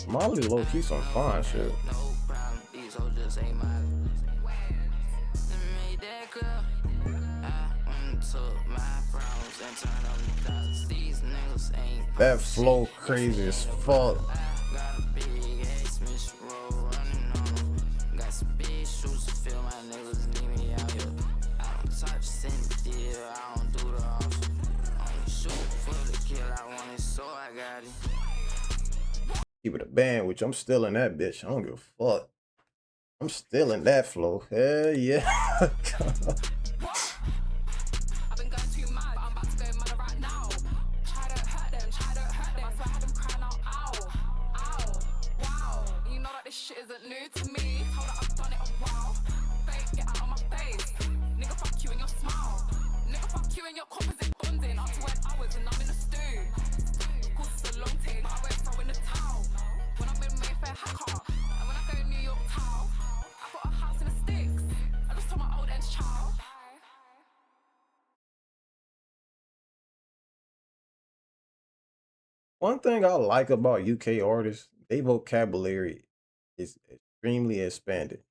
Molly low key some fine shit. No problem, these hoes just ain't mine. Made that clear. I went and took my problems and turned them to dollars. These niggas ain't. That flow crazy as fuck. Got a big ass Miss Roll running on them. Got some big shoes to fill my niggas need me out here. I don't touch cent deal, I don't do the offer. Only shoot for the kill, I want it, so I got it. Keep it a band, which I'm still in that bitch. I don't give a fuck. I'm still in that flow. Hell yeah. I've been going too mad, but I'm about to go mad right now. Try to hurt them, I swear I had them crying out, ow, ow, wow. You know that this shit isn't new to me. Told her I've done it a while. Fake, get out of my face. Nigga, fuck you and your smile. Nigga, fuck you and your composite bonding. Up to 8 hours and I'm in a stew. Of course it's a long take, but I won't throw in the towel. When I'm in Mayfair Hacker, and when I go New York Town, I got a house in the sticks. I just told my old ends child. One thing I like about UK artists, their vocabulary is extremely expanded.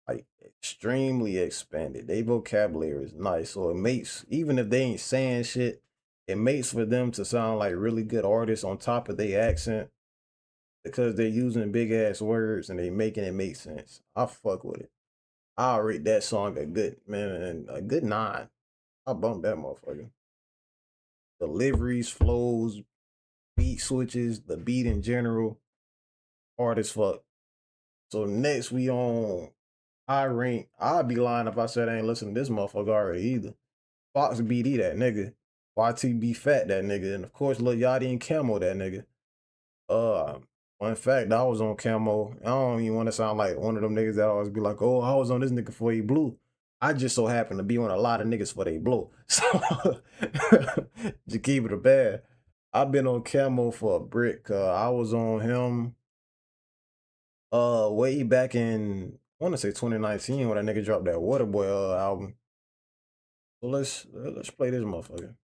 Like extremely expanded. Their vocabulary is nice. So it makes, even if they ain't saying shit, it makes for them to sound like really good artists on top of their accent. Because they're using big ass words and they making it make sense. I fuck with it. I'll rate that song a good, man, a good 9. I bump that motherfucker. Deliveries, flows, beat switches, the beat in general, hard as fuck. So next we on high rank. I'd be lying if I said I ain't listening to this motherfucker already either. Fox BD that nigga. YTB Fat that nigga. And of course Lil Yachty and Camo that nigga. Fun fact, I was on Camo. I don't even want to sound like one of them niggas that always be like, oh, I was on this nigga before he blew. I just so happen to be on a lot of niggas for they blow. So just keep it a bad. I've been on Camo for a brick. I was on him way back in, I want to say 2019 when that nigga dropped that Waterboy album. So let's play this motherfucker.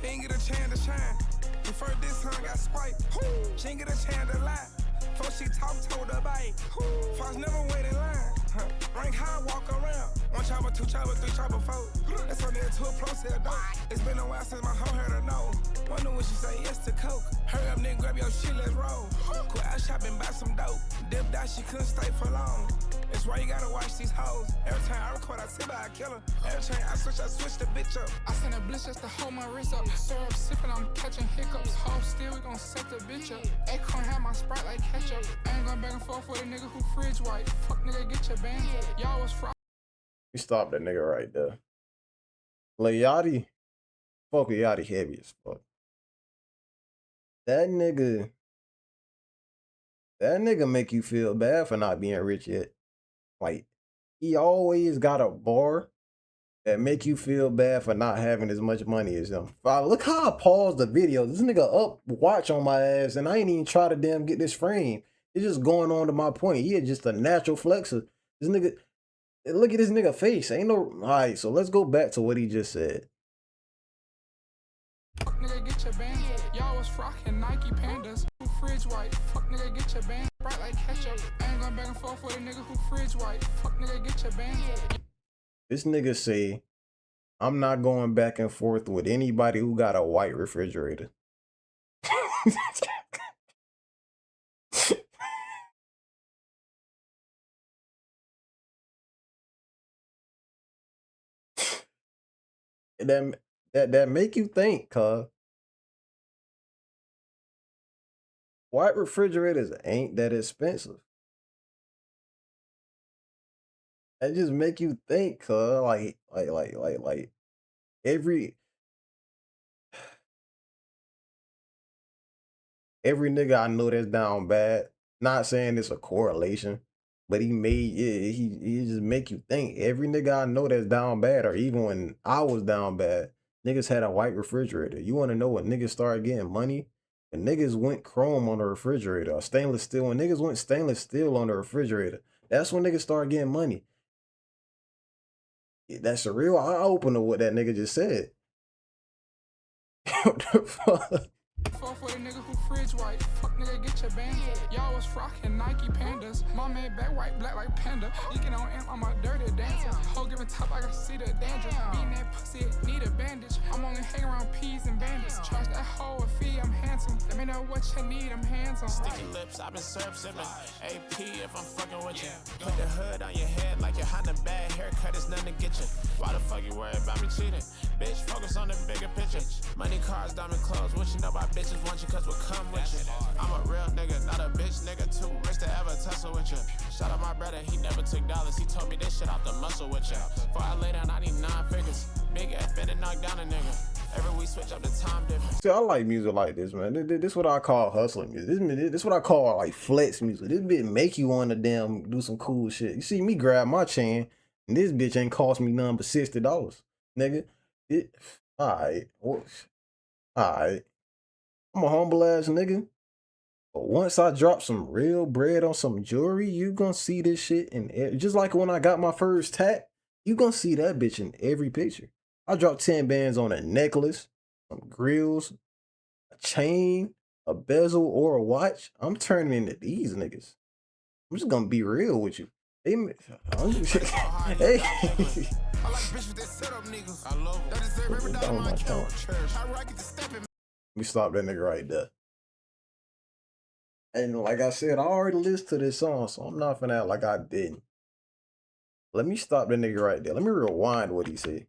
He ain't get a chance to shine. Before this song got swiped. She ain't get a chance to lie. Before she talk, told her bite. Fox never wait in line. Rank high, walk around. 1 chopper, 2 chopper, 3 chopper, 4. That's on there to a pro sale dope. It's been a while since my hoe heard her know. Wonder when she say yes to coke. Hurry up, nigga, grab your shit, let's roll. Go out shopping, buy some dope. Dip that, she couldn't stay for long. That's why you gotta watch these hoes. Every time I record, I say I kill her. Every time I switch the bitch up. I send a bliss just to hold my wrist up. Syrup sipping, I'm catching hiccups. Hold still, we gon' set the bitch up. Acorn have my Sprite like ketchup. I ain't going back and forth with a nigga who fridge white. Fuck nigga, get your band. Y'all was fraud. We stopped that nigga right there. Lil Yachty, fuck with Yachty heavy as fuck. That nigga make you feel bad for not being rich yet. Like, he always got a bar that make you feel bad for not having as much money as him. Look how I paused the video. This nigga up watch on my ass, and I ain't even try to damn get this frame. It's just going on to my point. He is just a natural flexer. This nigga, look at this nigga face. Ain't no, all right, so let's go back to what he just said. Fuck nigga, get your band. Y'all was frocking Nike Pandas. Who fridge white? Fuck nigga, get your band. Sprite like ketchup. I ain't going back and forth with a nigga who fridge white. Fuck nigga, get your band. This nigga say, I'm not going back and forth with anybody who got a white refrigerator. that make you think, cuz white refrigerators ain't that expensive. That just make you think, cuz like every nigga I know that's down bad. Not saying it's a correlation, but he just make you think. Every nigga I know that's down bad, or even when I was down bad, niggas had a white refrigerator. You want to know when niggas started getting money? When niggas went chrome on the refrigerator, or stainless steel. When niggas went stainless steel on the refrigerator, that's when niggas started getting money. That's a real eye opener what that nigga just said. What the fuck? Fuck with a nigga who fridge white. Fuck nigga, get your bands. Y'all was rockin' Nike Pandas. My man back white, black like panda. Leaking on amp, I'm a dirty dancer. Whole giving top, I can see the dandruff. Beating that pussy, need a bandage. I'm only hanging around peas and bandits. Charge that hoe a fee, I'm handsome. Let me know what you need, I'm handsome. Sticky lips, I've been served sipping. AP if I'm fucking with you. Put the hood on your head like you're Honda bad. Haircut is nothing to get you. Why the fuck you worry about me cheating? Bitch, focus on the bigger picture. Money, cars, diamond clothes. What you know about bitches want you cause we'll come with you. I'm a real nigga, not a bitch nigga. Too rich to ever tussle with you. Shout out my brother, he never took dollars. He told me this shit off the muscle with you. Before I lay down, I need 9 figures. Big F and knock down a nigga. Every week switch up the time difference. See, I like music like this, man. This what I call hustling music. This what I call like flex music. This bitch make you want to damn do some cool shit. You see me grab my chain, and this bitch ain't cost me nothing but $60, nigga. Alright. I'm a humble ass nigga. But once I drop some real bread on some jewelry, you gonna see this shit in just like when I got my first tat, you gonna see that bitch in every picture. I dropped 10 bands on a necklace, some grills, a chain, a bezel, or a watch. I'm turning into these niggas. I'm just gonna be real with you. Hey. I like bitches that set up niggas. I love that deserve every dollar in my account. I rocket the stepping. Let me stop that nigga right there. And like I said, I already listened to this song, so I'm not finna act like I didn't. Let me stop that nigga right there. Let me rewind what he said.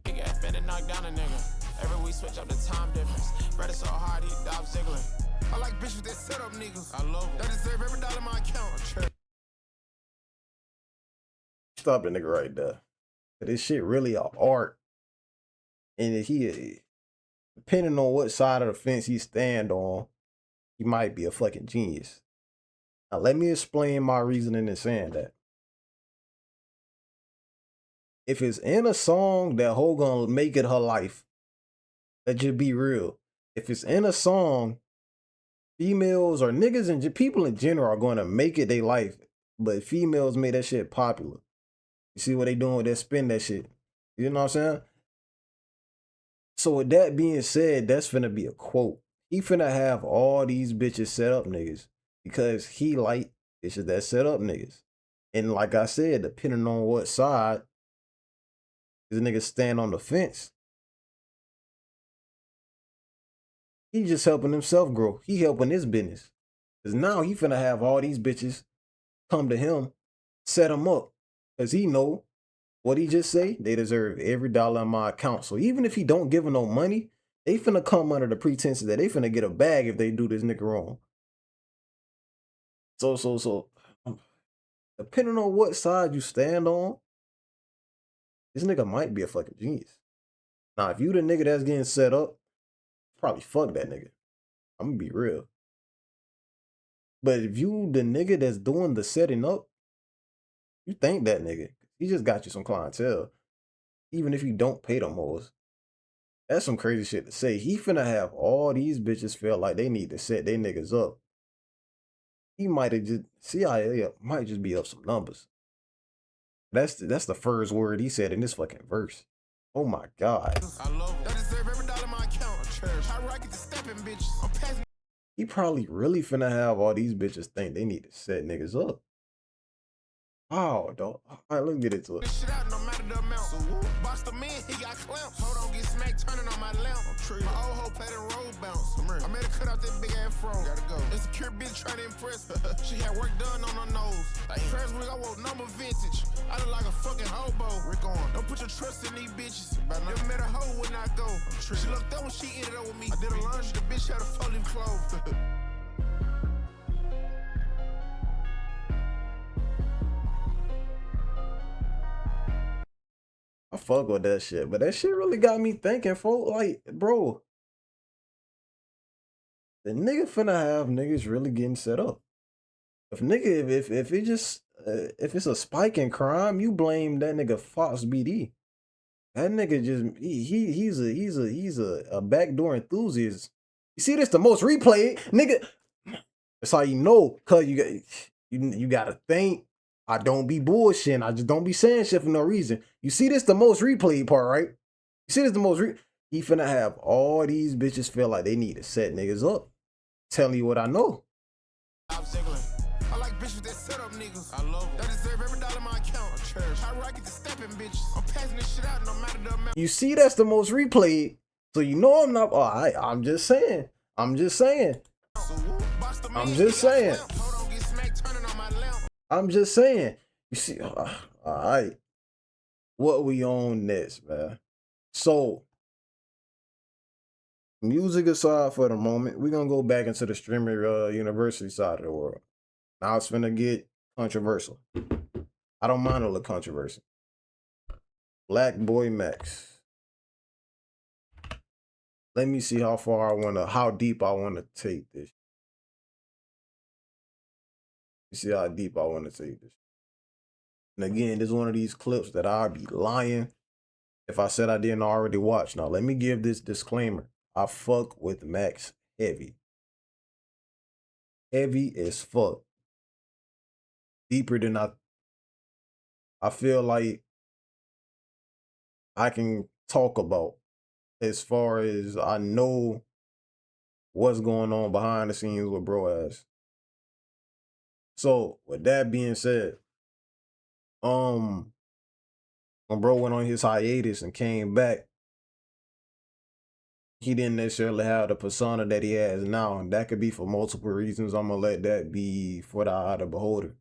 Big F and knock down a nigga. Every week switch up the time difference. Brother so hard, he Dolph Ziggler. I like bitches that set up niggas. I love that deserve every dollar in my account. Stop that nigga right there. This shit really a art. And he, depending on what side of the fence he stand on, he might be a fucking genius. Now let me explain my reasoning in saying that. If it's in a song that hoe gonna make it her life, that just be real. If it's in a song, females or niggas and people in general are gonna make it their life, but females made that shit popular. You see what they doing with that spin that shit. You know what I'm saying? So with that being said, that's finna be a quote. He finna have all these bitches set up niggas because he like bitches that set up niggas. And like I said, depending on what side this nigga stand on the fence, he just helping himself grow. He helping his business. Because now he finna have all these bitches come to him, set him up. Because he know what he just say, they deserve every dollar in my account. So even if he don't give him no money, they finna come under the pretense that they finna get a bag if they do this nigga wrong. So, depending on what side you stand on, this nigga might be a fucking genius. Now, if you the nigga that's getting set up, probably fuck that nigga. I'm gonna be real. But if you the nigga that's doing the setting up, you thank that nigga. He just got you some clientele. Even if you don't pay them hoes. That's some crazy shit to say. He finna have all these bitches feel like they need to set their niggas up. He might have just, CIA might just be up some numbers. That's the first word he said in this fucking verse. Oh my God. I love that deserve every dollar in my account. I rocket the stepping bitches. I'm passing. He probably really finna have all these bitches think they need to set niggas up. Oh, dog. All right, let's get into it. Shit out no matter the amount. So box the man, he got clamps. Hold on, get smacked turning on my lamp. My old hoe played a road bounce. I made her cut out that big ass fro. Gotta go. Insecure bitch trying to impress her. She had work done on her nose. Press wig, I want number vintage. I look like a fucking hobo. Rick on. Don't put your trust in these bitches. Never met a hoe when I go. She looked up when she ended up with me. I did a lunge, the bitch had a four-leaf clove. I fuck with that shit, but that shit really got me thinking, folks. Like, bro, the nigga finna have niggas really getting set up. If nigga, if it just if it's a spike in crime, you blame that nigga Fox BD. That nigga just he's a backdoor enthusiast. You see this the most replayed nigga. That's how you know, cause you gotta think. I don't be bullshitting. I just don't be saying shit for no reason. You see this the most replayed part, right? You see this the most he finna have all these bitches feel like they need to set niggas up. Telling you what I know. I like bitches that set up niggas. I love them. That deserve every dollar in my account. I cherish. How I get to stepping bitches. I'm passing this shit out no matter the amount. You see that's the most replayed. So you know I'm not. I'm just saying. I'm just saying. I'm just saying. I'm just saying. You see, all right. What we on next, man? So, music aside for the moment, we're gonna go back into the streamer university side of the world. Now it's finna get controversial. I don't mind a little controversy. Plaqueboy Max. Let me see how deep I wanna take this. You see how deep I wanna take this. And again, this is one of these clips that I'd be lying if I said I didn't already watch. Now, let me give this disclaimer. I fuck with Max heavy. Heavy as fuck. Deeper than I feel like I can talk about, as far as I know what's going on behind the scenes with bro ass. So, with that being said, when bro went on his hiatus and came back, he didn't necessarily have the persona that he has now, and that could be for multiple reasons. I'm gonna let that be for the eye of the beholder.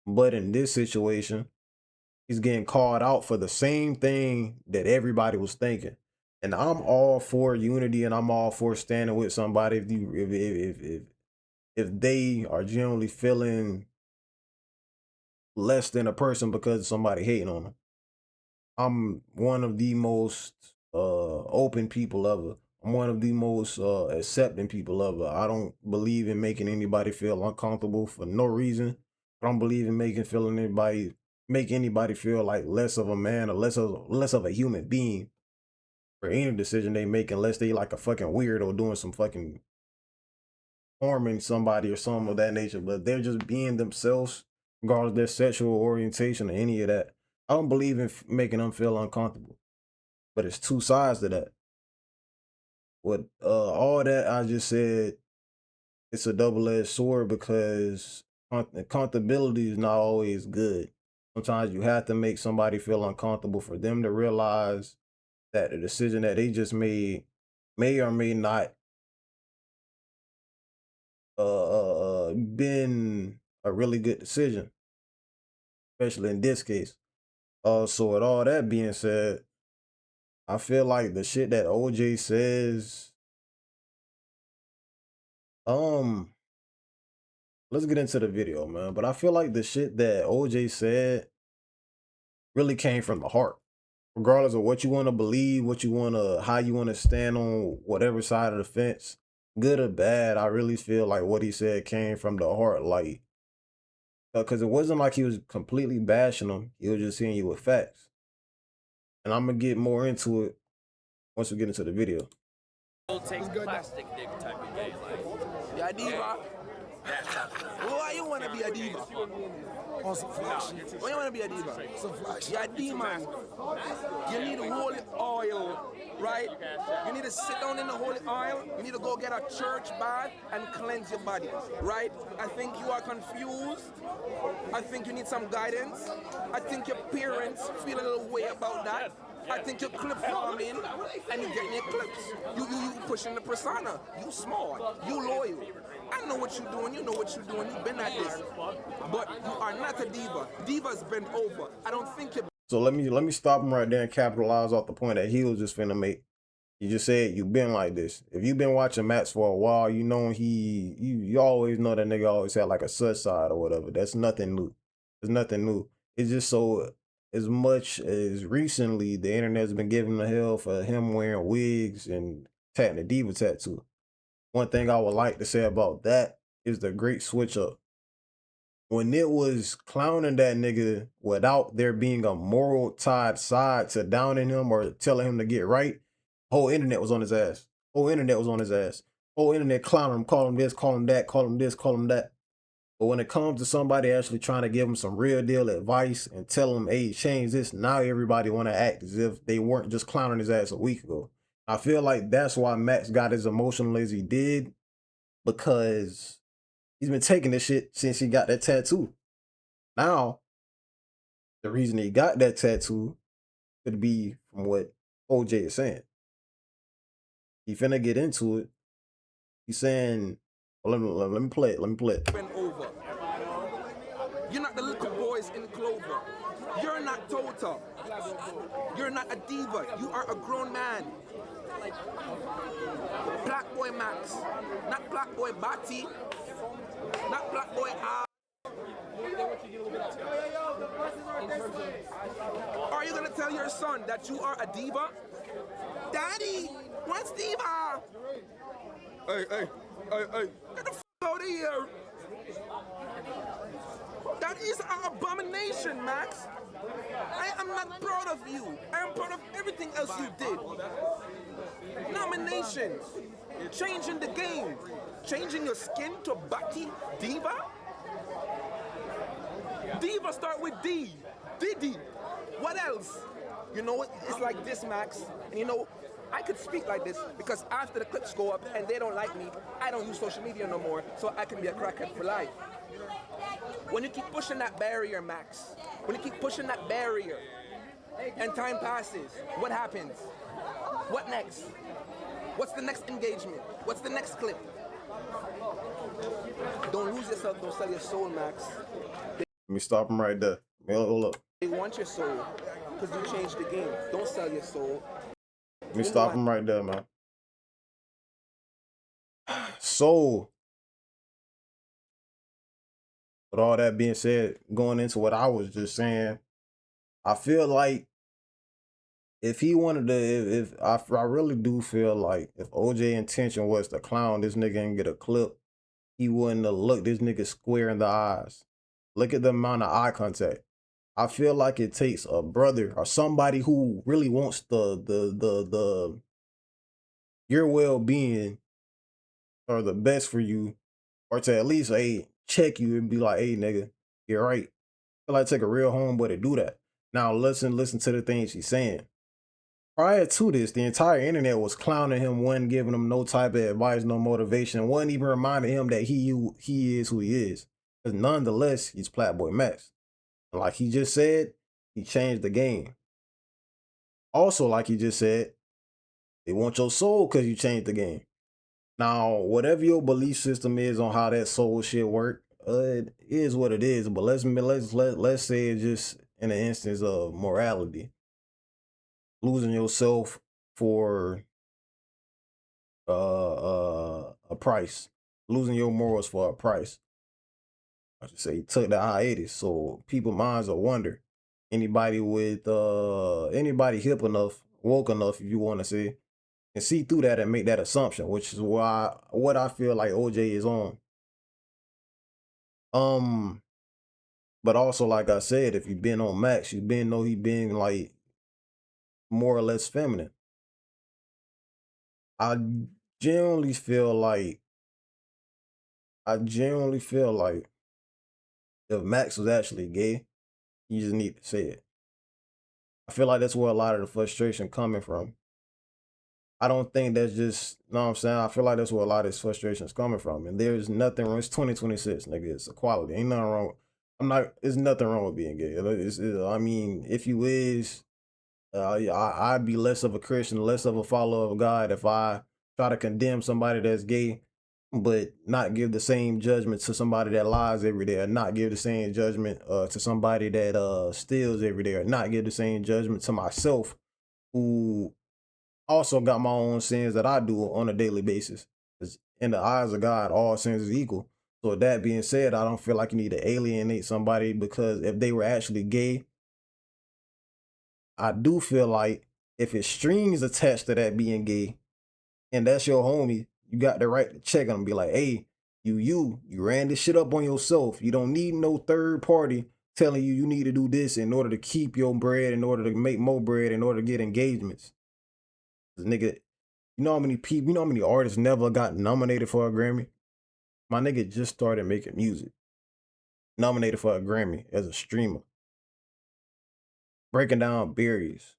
But in this situation, he's getting called out for the same thing that everybody was thinking. And I'm all for unity, and I'm all for standing with somebody if they are generally feeling less than a person because of somebody hating on them. I'm one of the most open people ever. I'm one of the most accepting people ever. I don't believe in making anybody feel uncomfortable for no reason. I don't believe in make anybody feel like less of a man or less of a human being for any decision they make, unless they like a fucking weirdo doing some fucking harming somebody or something of that nature. But they're just being themselves, regardless of their sexual orientation or any of that. I don't believe in making them feel uncomfortable. But it's two sides to that. With all that I just said, it's a double-edged sword because comfortability is not always good. Sometimes you have to make somebody feel uncomfortable for them to realize that the decision that they just made may or may not been a really good decision, especially in this case. So with all that being said, I feel like the shit that OJ says, let's get into the video, man. But I feel like the shit that OJ said really came from the heart. Regardless of what you want to believe, how you want to stand on whatever side of the fence, good or bad, I really feel like what he said came from the heart. Like, because it wasn't like he was completely bashing them. He was just hitting you with facts. And I'm going to get more into it once we get into the video. Take plastic dick type of game, like. You a diva? Why you wanna be a diva? On some flash. When you want to be a diva? Some flash. You're a demon. You need holy oil, right? You need to sit down in the holy oil. You need to go get a church bath and cleanse your body, right? I think you are confused. I think you need some guidance. I think your parents feel a little way about that. I think you're clip farming and you're getting your clips. You pushing the persona. You smart. You loyal. I know what you're doing. You know what you're doing. You've been at this. But you are not a diva. Diva's bent over. I don't think you're... So let me stop him right there and capitalize off the point that he was just finna make. He just said you've been like this. If you've been watching Max for a while, you know you always know that nigga always had like a sus side or whatever. That's nothing new. It's nothing new. It's just so as much as recently the internet's been giving the hell for him wearing wigs and tatting the diva tattoo. One thing I would like to say about that is the great switch up. When it was clowning that nigga without there being a moral tied side to downing him or telling him to get right, whole internet was on his ass. Whole internet was on his ass. Whole internet clowning him, call him this, call him that, call him this, call him that. But when it comes to somebody actually trying to give him some real deal advice and tell him, hey, change this, now everybody want to act as if they weren't just clowning his ass a week ago. I feel like that's why Max got as emotional as he did, because he's been taking this shit since he got that tattoo. Now, the reason he got that tattoo could be from what OJ is saying. He finna get into it. He's saying, well, let me play it. Let me play it. Over. You're not the little boys in Clover. You're not Tota. You're not a diva. You are a grown man. Plaqueboy Max. Not Plaqueboy Batty. Not Plaqueboy R. Are you gonna tell your son that you are a diva? Daddy, what's diva? Hey, get the f out of here. That is an abomination, Max. I am not proud of you. I am proud of everything else you did. Nominations, changing the game, changing your skin to Batty Diva. Diva start with D. Diddy. What else? You know, it's like this, Max. And you know, I could speak like this because after the clips go up and they don't like me, I don't use social media no more, so I can be a crackhead for life. When you keep pushing that barrier, Max, when you keep pushing that barrier and time passes, what happens? What next? What's the next engagement? What's the next clip? Don't lose yourself, don't sell your soul, Max. Let me stop him right there. Hold up. They want your soul because you changed the game. Don't sell your soul. Let me stop him right there, man. So, with all that being said, going into what I was just saying, I feel like if he wanted to, I really do feel like if OJ intention was to clown this nigga and get a clip, he wouldn't have looked this nigga square in the eyes. Look at the amount of eye contact. I feel like it takes a brother or somebody who really wants your well-being or the best for you, or to at least check you and be like, hey nigga, you're right. I feel like take a real homeboy to do that. Now listen to the things she's saying. Prior to this, the entire internet was clowning him, wasn't giving him no type of advice, no motivation, wasn't even reminding him that he is who he is. Because nonetheless, he's Plaqueboy Max. And like he just said, he changed the game. Also, like he just said, they want your soul because you changed the game. Now, whatever your belief system is on how that soul shit work, it is what it is. But let's say it's just in an instance of morality. Losing yourself for a price. Losing your morals for a price. I should say he took the hiatus, so people's minds will wonder. Anybody with anybody hip enough, woke enough, if you want to say, and see through that and make that assumption, which is what I feel like OJ is on. But also, like I said, if you've been on Max, you know he been like more or less feminine. I genuinely feel like if Max was actually gay, you just need to say it. I feel like that's where a lot of the frustration coming from. I don't think that's just, you know what I'm saying? I feel like that's where a lot of this frustration is coming from. And there's nothing wrong. It's 2026, nigga. It's equality. Ain't nothing wrong. There's nothing wrong with being gay. I mean, if you is, I'd be less of a Christian, less of a follower of God if I try to condemn somebody that's gay, but not give the same judgment to somebody that lies every day, or not give the same judgment to somebody that steals every day, or not give the same judgment to myself, who also got my own sins that I do on a daily basis. 'Cause in the eyes of God, all sins is equal. So with that being said, I don't feel like you need to alienate somebody because if they were actually gay, I do feel like if it's strings attached to that being gay, and that's your homie, you got the right to check on him and be like, hey, you ran this shit up on yourself. You don't need no third party telling you you need to do this in order to keep your bread, in order to make more bread, in order to get engagements. Nigga, you know how many people, you know how many artists never got nominated for a Grammy? My nigga just started making music. Nominated for a Grammy as a streamer. Breaking down barriers.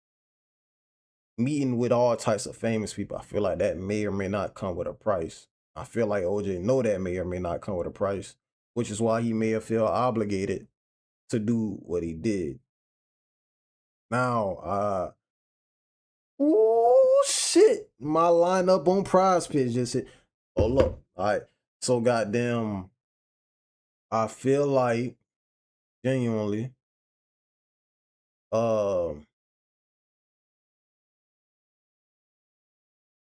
Meeting with all types of famous people. I feel like that may or may not come with a price. I feel like OJ know that may or may not come with a price, which is why he may have felt obligated to do what he did. Now, oh shit, my lineup on Prize Pit just hit. Oh look, all right. So goddamn, I feel like genuinely,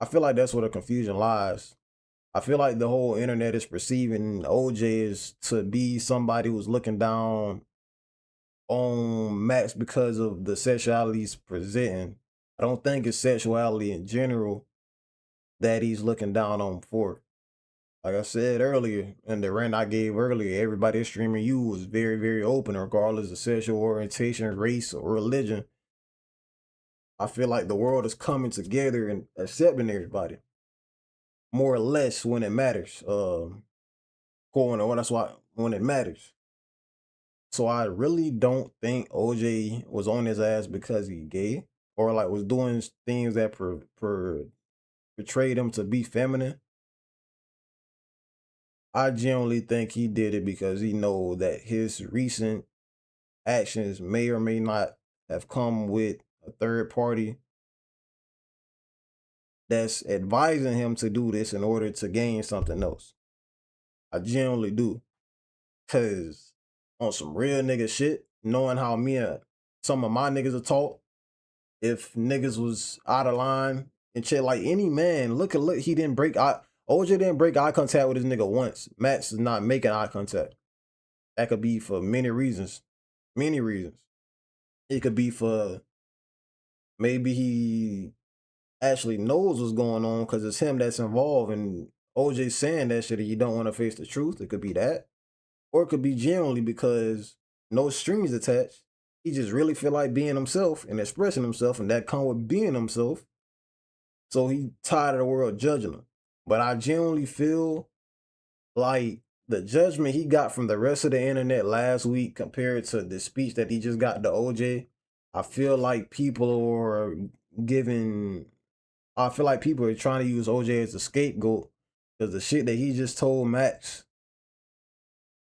I feel like that's where the confusion lies. I feel like the whole internet is perceiving OJ as to be somebody who's looking down on Max because of the sexuality he's presenting. I don't think it's sexuality in general that he's looking down on for. Like I said earlier, in the rant I gave earlier, everybody streaming you was very, very open, regardless of sexual orientation, race, or religion. I feel like the world is coming together and accepting everybody, more or less, when it matters. That's why when it matters. So I really don't think OJ was on his ass because he gay, or like was doing things that portrayed him to be feminine. I genuinely think he did it because he know that his recent actions may or may not have come with a third party that's advising him to do this in order to gain something else. I genuinely do. Cause on some real nigga shit, knowing how me and some of my niggas are taught, if niggas was out of line and shit, like any man, look, he didn't break OJ didn't break eye contact with his nigga once. Max is not making eye contact. That could be for many reasons. Many reasons. It could be for maybe he actually knows what's going on because it's him that's involved, and OJ saying that shit and you don't want to face the truth. It could be that. Or it could be generally because no strings attached. He just really feel like being himself and expressing himself, and that come with being himself. So he tired of the world judging him. But I genuinely feel like the judgment he got from the rest of the internet last week compared to the speech that he just got to OJ, I feel like people are trying to use OJ as a scapegoat because the shit that he just told Max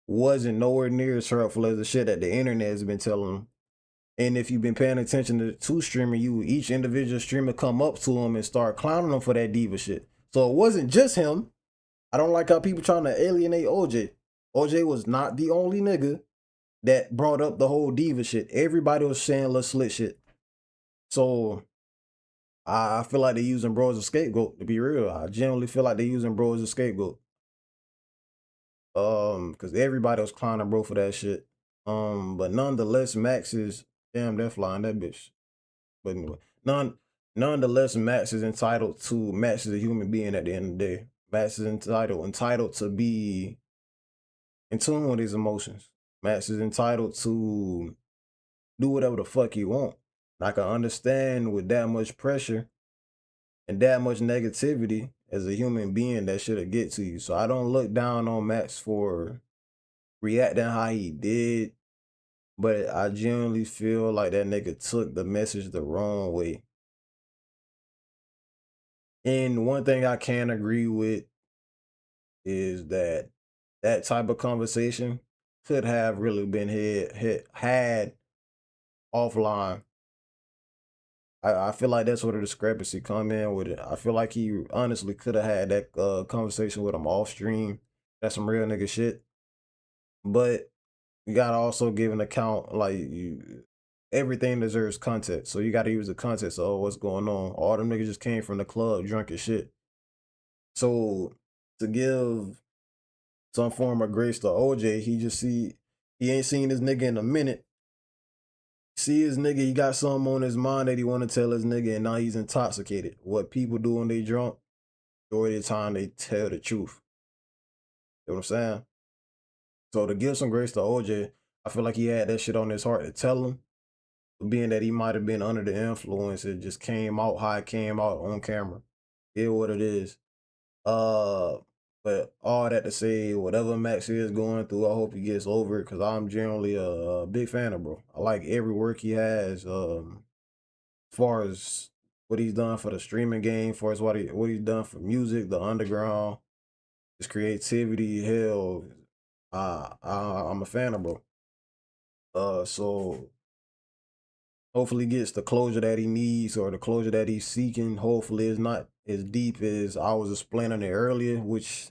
wasn't nowhere near as hurtful as the shit that the internet has been telling him. And if you've been paying attention to streaming, each individual streamer come up to him and start clowning him for that diva shit. So it wasn't just him. I don't like how people trying to alienate OJ. OJ was not the only nigga that brought up the whole diva shit. Everybody was saying little slit shit. So I feel like they're using bro as a scapegoat, to be real. I genuinely feel like they're using bro as a scapegoat. Because everybody was clowning bro for that shit. But nonetheless, Max is they're flying that bitch. But anyway, nonetheless, Max is entitled to. Max is a human being at the end of the day. Max is entitled to be in tune with his emotions. Max is entitled to do whatever the fuck he want. And I can understand with that much pressure and that much negativity as a human being that should get to you. So I don't look down on Max for reacting how he did, but I genuinely feel like that nigga took the message the wrong way. And one thing I can agree with is that that type of conversation could have really been had offline. I feel like that's where the discrepancy come in with it. I feel like he honestly could have had that conversation with him off stream. That's some real nigga shit. But you gotta also give an account, like, everything deserves context. So you gotta use the context of what's going on. All them niggas just came from the club drunk as shit. So to give some form of grace to OJ, he ain't seen this nigga in a minute. See his nigga, he got something on his mind that he want to tell his nigga, and now he's intoxicated. What people do when they drunk, majority of the time they tell the truth. You know what I'm saying? So to give some grace to OJ, I feel like he had that shit on his heart to tell him. Being that he might have been under the influence, it just came out how it came out on camera. It what it is. But all that to say, whatever Max is going through, I hope he gets over it, because I'm generally a big fan of bro. I like every work he has. As far as what he's done for the streaming game, as far as what he's done for music, the underground, his creativity, hell, I'm a fan of bro. So hopefully gets the closure that he needs, or the closure that he's seeking. Hopefully it's not as deep as I was explaining it earlier, which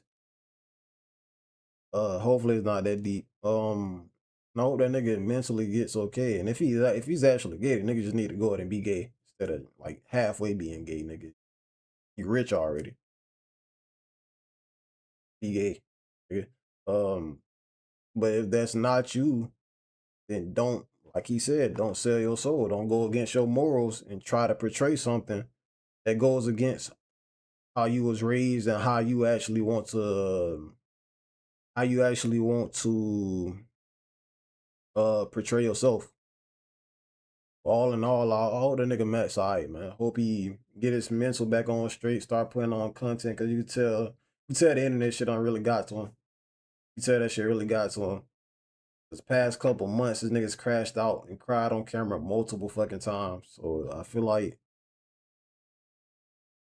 hopefully it's not that deep. I hope that nigga mentally gets okay. And if he's actually gay, the nigga just need to go ahead and be gay instead of like halfway being gay, nigga. You rich already. Be gay. Nigga. But if that's not you, then don't, like he said, don't sell your soul. Don't go against your morals and try to portray something that goes against how you was raised and how you actually want to portray yourself. All in all, I hope the nigga Max alright, man. Hope he get his mental back on straight, start putting on content, cause you tell the internet shit done really got to him. You tell that shit really got to him. This past couple months, this nigga's crashed out and cried on camera multiple fucking times. So I feel like,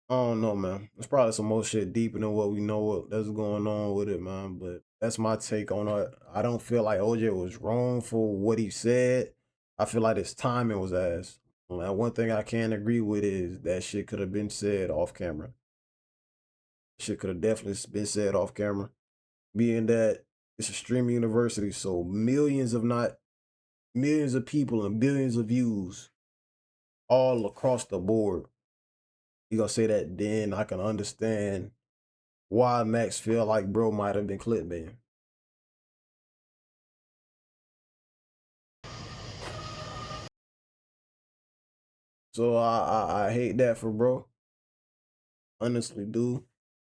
I don't know, man. It's probably some more shit deeper than what we know that's going on with it, man. But that's my take on it. I don't feel like OJ was wrong for what he said. I feel like his timing was ass. Now, one thing I can agree with is that shit could have been said off camera. Shit could have definitely been said off camera. Being that it's a streaming university, so millions of people and billions of views all across the board. You gonna say that, then I can understand why Max feel like bro might have been clickbaiting. So I hate that for bro. Honestly do.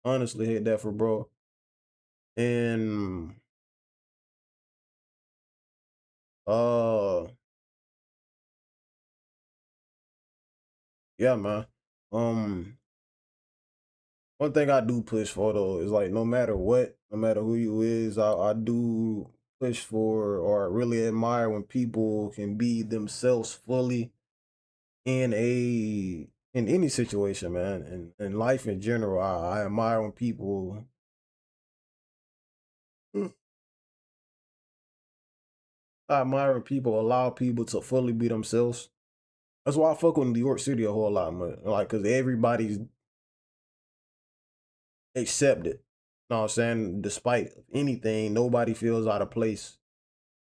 Honestly hate that for bro. And yeah, man. One thing I do push for though is, like, no matter what, no matter who you is, I do push for, or really admire when people can be themselves fully in any situation, man. And in life in general, I admire when people allow people to fully be themselves. That's why I fuck with New York City a whole lot, man. Like, cause everybody's accepted. You know what I'm saying? Despite anything, nobody feels out of place.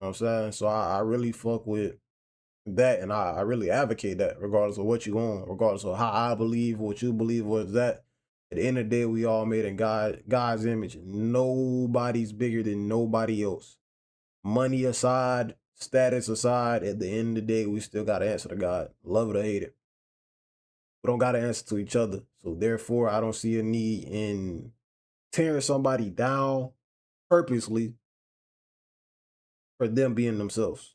You know what I'm saying? So I really fuck with that, and I really advocate that, regardless of what you on, regardless of how I believe, what you believe, was that at the end of the day, we all made in God's image. Nobody's bigger than nobody else. Money aside, status aside, at the end of the day, we still gotta answer to God. Love it or hate it. We don't gotta answer to each other. So therefore, I don't see a need in tearing somebody down purposely for them being themselves.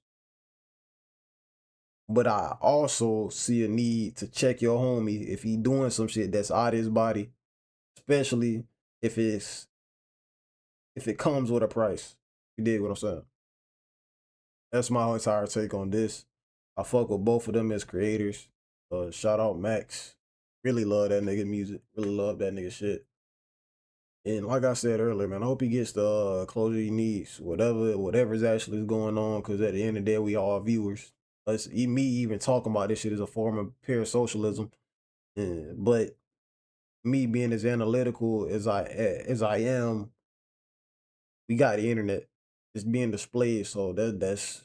But I also see a need to check your homie if he doing some shit that's out of his body, especially if it comes with a price. You dig what I'm saying? That's my entire take on this. I fuck with both of them as creators. Shout out Max. Really love that nigga music. Really love that nigga shit. And like I said earlier, man, I hope he gets the closure he needs, whatever's actually going on. Because at the end of the day, we all viewers. Me even talking about this shit is a form of parasocialism. But me being as analytical as I am, we got the internet. It's being displayed, so that's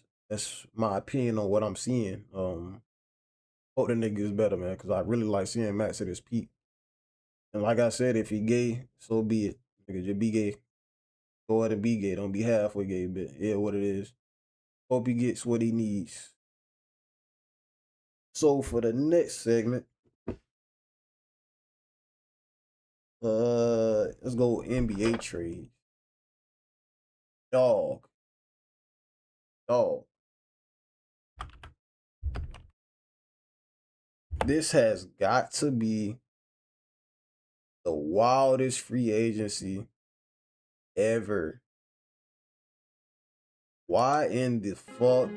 my opinion on what I'm seeing. Hope the nigga is better, man, because I really like seeing Max at his peak. And like I said, if he gay, so be it. Nigga, just be gay. Go ahead and be gay. Don't be halfway gay, but yeah, what it is. Hope he gets what he needs. So for the next segment, let's go NBA trades. Dog. This has got to be the wildest free agency ever. Why in the fuck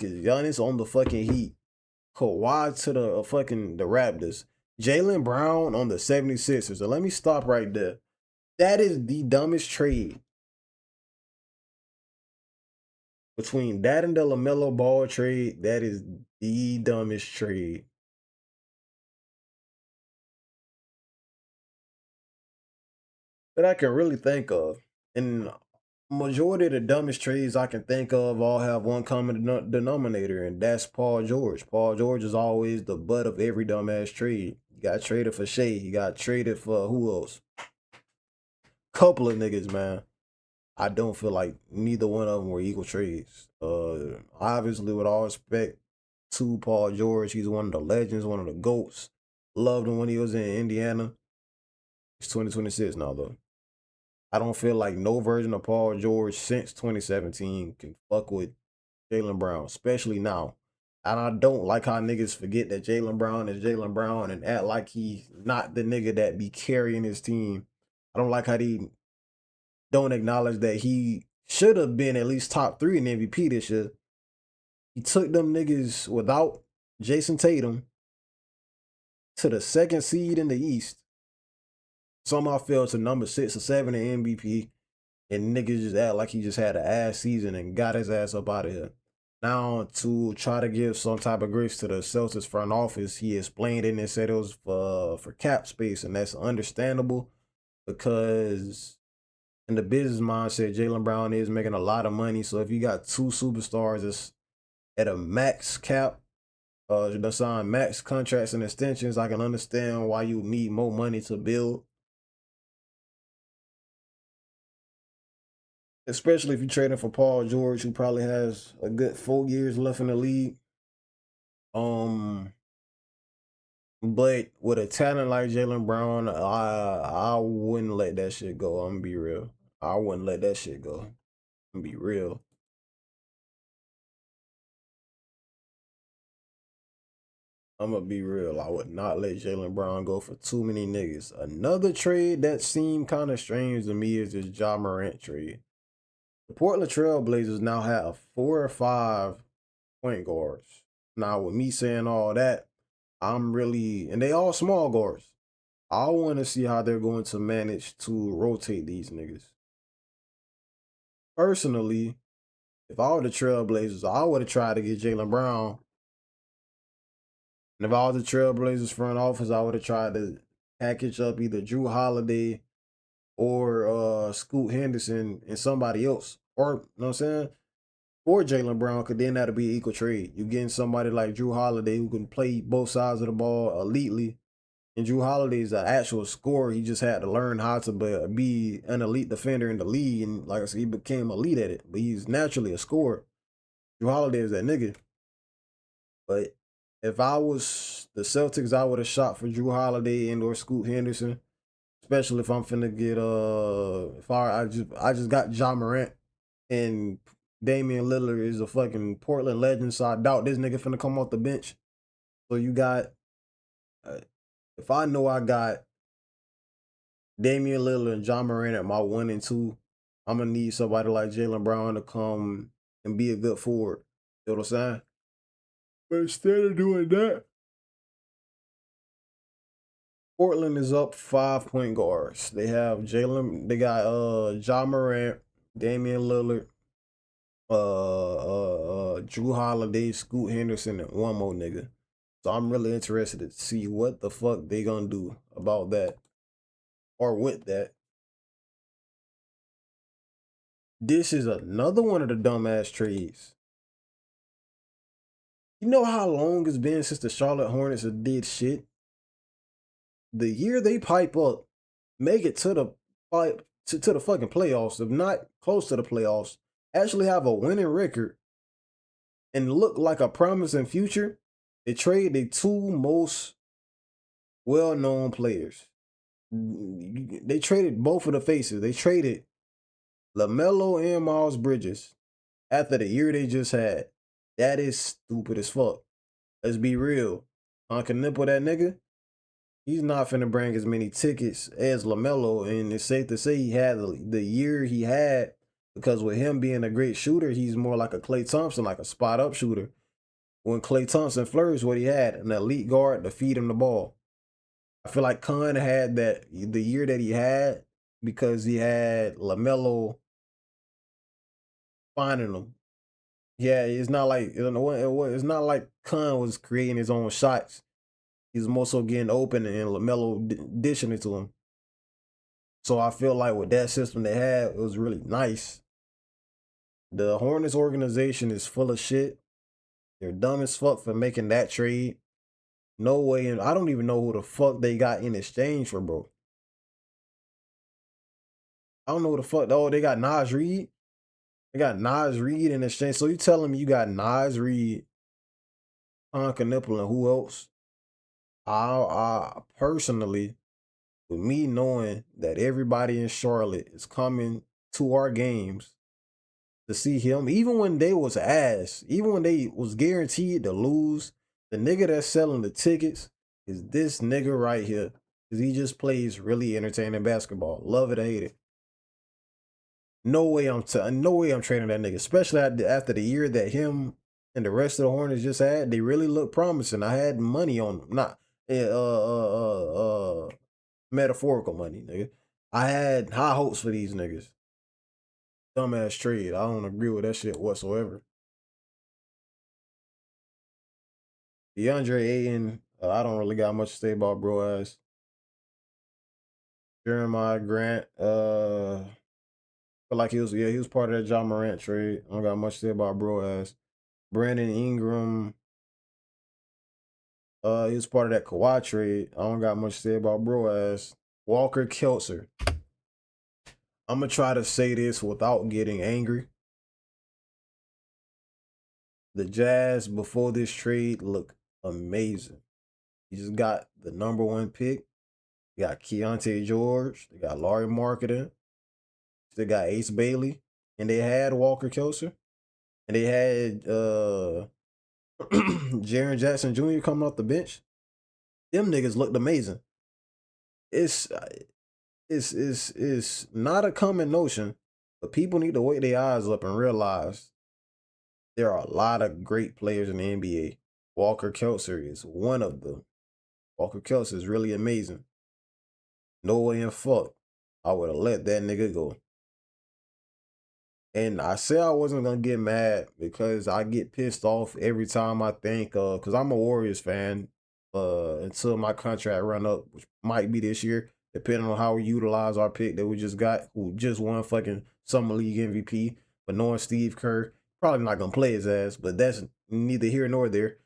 is Giannis on the fucking Heat? Kawhi to the fucking the Raptors. Jaylen Brown on the 76ers. So let me stop right there. That is the dumbest trade. Between that and the LaMelo Ball trade, that is the dumbest trade. That I can really think of. And majority of the dumbest trades I can think of all have one common denominator, and that's Paul George. Paul George is always the butt of every dumbass trade. He got traded for Shea. He got traded for who else? Couple of niggas, man. I don't feel like neither one of them were equal trades. Obviously, with all respect to Paul George, he's one of the legends, one of the GOATs. Loved him when he was in Indiana. It's 2026 now, though. I don't feel like no version of Paul George since 2017 can fuck with Jaylen Brown, especially now. And I don't like how niggas forget that Jaylen Brown is Jaylen Brown and act like he's not the nigga that be carrying his team. I don't like how they don't acknowledge that he should have been at least top 3 in MVP this year. He took them niggas without Jason Tatum to the 2nd seed in the East. Somehow fell to number 6 or 7 in MVP. And niggas just act like he just had an ass season and got his ass up out of here. Now, to try to give some type of grace to the Celtics front office, he explained it and said it was for cap space, and that's understandable because in the business mindset, Jaylen Brown is making a lot of money. So if you got 2 superstars that's at a max cap, to sign max contracts and extensions, I can understand why you need more money to build. Especially if you're trading for Paul George, who probably has a good 4 years left in the league. But with a talent like Jaylen Brown, I wouldn't let that shit go. I'm gonna be real. I wouldn't let that shit go. I'm gonna be real. I'm gonna be real. I would not let Jaylen Brown go for too many niggas. Another trade that seemed kind of strange to me is this Ja Morant trade. The Portland Trail Blazers now have 4 or 5 point guards. Now, with me saying all that, and they all small guards. I want to see how they're going to manage to rotate these niggas. Personally, if I were the Trailblazers, I would have tried to get Jaylen Brown. And if I was the Trailblazers front office, I would have tried to package up either Drew Holiday or Scoot Henderson and somebody else. Or, you know what I'm saying? Or Jaylen Brown, because then that'll be an equal trade. You're getting somebody like Drew Holiday who can play both sides of the ball elitely. And Drew Holiday is an actual scorer. He just had to learn how to be an elite defender in the league. And like I said, he became elite at it. But he's naturally a scorer. Drew Holiday is that nigga. But if I was the Celtics, I would have shot for Drew Holiday and or Scoot Henderson. Especially if I'm finna get I just got Ja Morant and Damian Lillard is a fucking Portland legend, so I doubt this nigga finna come off the bench. So you got, if I know I got Damian Lillard and Ja Morant at my 1 and 2, I'm gonna need somebody like Jaylen Brown to come and be a good forward. You know what I'm saying? But instead of doing that, Portland is up 5 point guards. They have Jalen. They got Ja Morant, Damian Lillard, Drew Holiday, Scoot Henderson, and one more nigga. So I'm really interested to see what the fuck they gonna do about that or with that. This is another one of the dumbass trades. You know how long it's been since the Charlotte Hornets did shit? The year they pipe up, make it to the to the fucking playoffs, if not close to the playoffs, actually have a winning record and look like a promising future, they trade the two most well-known players. They traded both of the faces. They traded LaMelo and Miles Bridges after the year they just had. That is stupid as fuck. Let's be real. Uncle Nipple, that nigga, he's not finna bring as many tickets as LaMelo, and it's safe to say he had the year he had because with him being a great shooter, he's more like a Klay Thompson, like a spot-up shooter. When Klay Thompson flourished, what he had, an elite guard to feed him the ball. I feel like Khan had that the year that he had because he had LaMelo finding him. Yeah, it's not like it's not like Khan was creating his own shots. He's more so getting open and LaMelo dishing it to him. So I feel like with that system they had, it was really nice. The Hornets organization is full of shit. They're dumb as fuck for making that trade. No way, and I don't even know who the fuck they got in exchange for, bro. I don't know who the fuck. Oh, they got Naz Reid. They got Naz Reid in exchange. So you telling me you got Naz Reid, Uncle Nipple, and who else? I personally, with me knowing that everybody in Charlotte is coming to our games to see him, even when they was ass, even when they was guaranteed to lose, the nigga that's selling the tickets is this nigga right here. Because he just plays really entertaining basketball. Love it or hate it. No way I'm trading that nigga, especially after the year that him and the rest of the Hornets just had. They really look promising. I had money on them. Not metaphorical money, nigga. I had high hopes for these niggas. Dumbass trade. I don't agree with that shit whatsoever. DeAndre Ayton, I don't really got much to say about bro ass. Jeremiah Grant, feel like he was part of that Ja Morant trade. I don't got much to say about bro ass. Brandon Ingram, he was part of that Kawhi trade. I don't got much to say about bro ass. Walker Keltzer. I'm gonna try to say this without getting angry. The Jazz before this trade look amazing. You just got the #1 pick. You got Keontae George. They got Laurie Marketing. They got Ace Bailey. And they had Walker Keltzer. And they had Jaren Jackson Jr. coming off the bench. Them niggas looked amazing. It's not a common notion, but people need to wake their eyes up and realize there are a lot of great players in the NBA. Walker Keltzer is one of them. Walker Keltzer is really amazing. No way in fuck I would have let that nigga go. And I said I wasn't going to get mad because I get pissed off every time I think, because I'm a Warriors fan until my contract run up, which might be this year, depending on how we utilize our pick that we just got, who just won fucking Summer League MVP. But knowing Steve Kerr, probably not going to play his ass, but that's neither here nor there.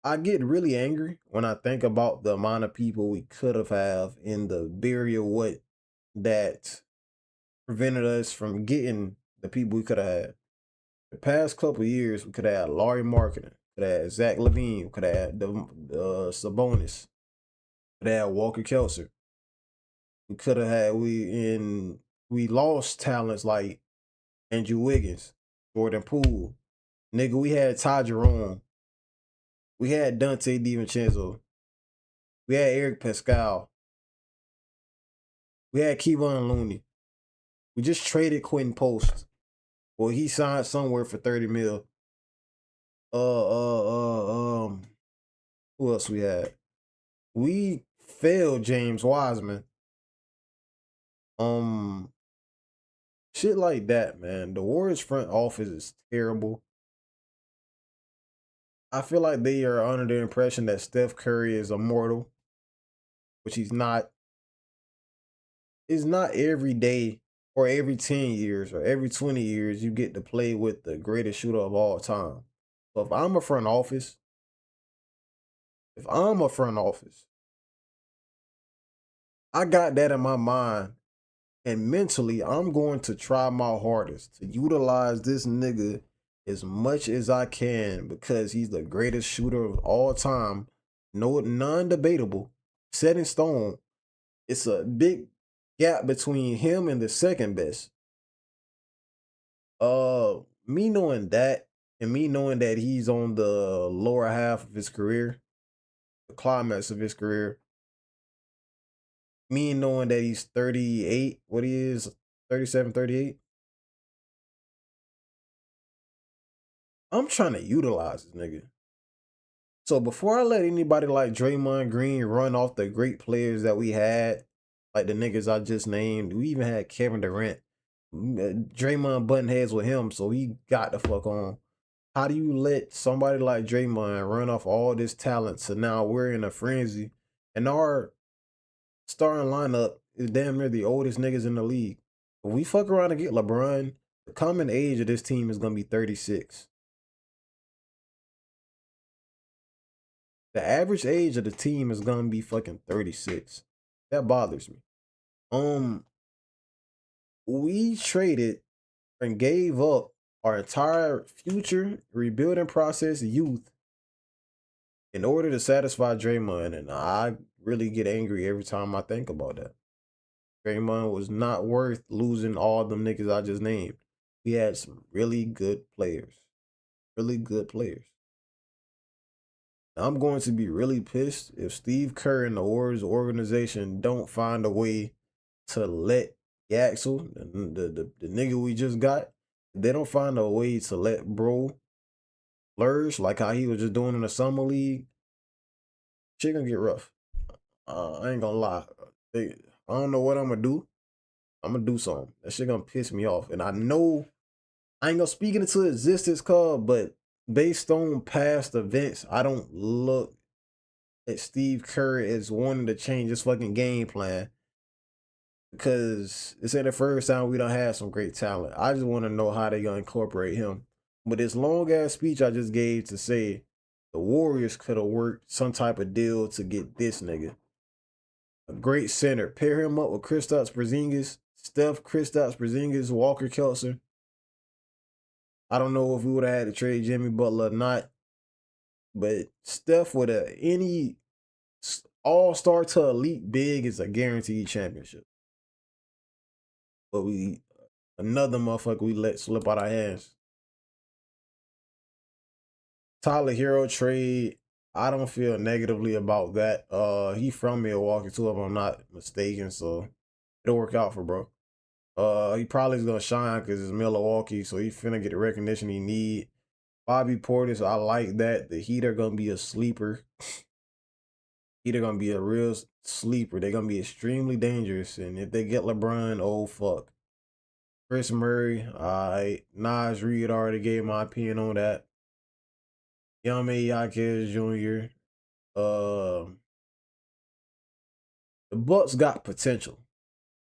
I get really angry when I think about the amount of people we could have in the burial what that prevented us from getting the people we could have had. The past couple of years, we could have had Laurie Marketing, could have had Zach LaVine, we could have had Sabonis, could have had Walker Keltzer. We could have had we lost talents like Andrew Wiggins, Jordan Poole. Nigga, we had Ty Jerome. We had Dante DiVincenzo. We had Eric Pascal. We had Kevon Looney. We just traded Quentin Post. Well, he signed somewhere for 30 mil. Who else we had? We failed James Wiseman. Shit like that, man. The Warriors front office is terrible. I feel like they are under the impression that Steph Curry is immortal, which he's not. It's not every day or every 10 years or every 20 years you get to play with the greatest shooter of all time. So if I'm a front office, I got that in my mind. And mentally, I'm going to try my hardest to utilize this nigga as much as I can because he's the greatest shooter of all time. No, non-debatable, set in stone. It's a big gap between him and the second best. Me knowing that and me knowing that he's on the lower half of his career, the climax of his career, me knowing that he's 38, what he is, 37, 38. I'm trying to utilize this nigga. So before I let anybody like Draymond Green run off the great players that we had, like the niggas I just named, we even had Kevin Durant. Draymond button heads with him, so he got the fuck on. How do you let somebody like Draymond run off all this talent so now we're in a frenzy and our starting lineup is damn near the oldest niggas in the league? If we fuck around and get LeBron, the common age of this team is going to be 36. The average age of the team is going to be fucking 36. That bothers me. We traded and gave up our entire future rebuilding process youth in order to satisfy Draymond, and I really get angry every time I think about that. Draymond was not worth losing all them niggas I just named. We had some really good players. Really good players. I'm going to be really pissed if Steve Kerr and the Warriors organization don't find a way to let Yaxel, the nigga we just got, they don't find a way to let bro flourish like how he was just doing in the summer league. Shit gonna get rough. I ain't gonna lie. I don't know what I'm gonna do. I'm gonna do something. That shit gonna piss me off. And I know I ain't gonna speak it into existence, but based on past events, I don't look at Steve Kerr as wanting to change his fucking game plan. Because it's ain't the first time we don't have some great talent. I just want to know how they gonna incorporate him. But this long ass speech I just gave to say the Warriors could have worked some type of deal to get this nigga. A great center. Pair him up with Kristaps Porzingis, Steph, Kristaps Porzingis, Walker Kessler. I don't know if we would have had to trade Jimmy Butler or not. But Steph with any all-star to elite big is a guaranteed championship. But another motherfucker we let slip out our hands. Tyler Hero trade, I don't feel negatively about that. He from Milwaukee too, if I'm not mistaken, so it'll work out for bro. He probably is gonna shine because it's Milwaukee, so he finna get the recognition he need. Bobby Portis, I like that. The Heat are gonna be a sleeper. Heat are gonna be a real sleeper. They're gonna be extremely dangerous, and if they get LeBron, oh fuck. Chris Murray, alright. Nas Reed already gave my opinion on that. Yame Yaquez Jr. The Bucks got potential.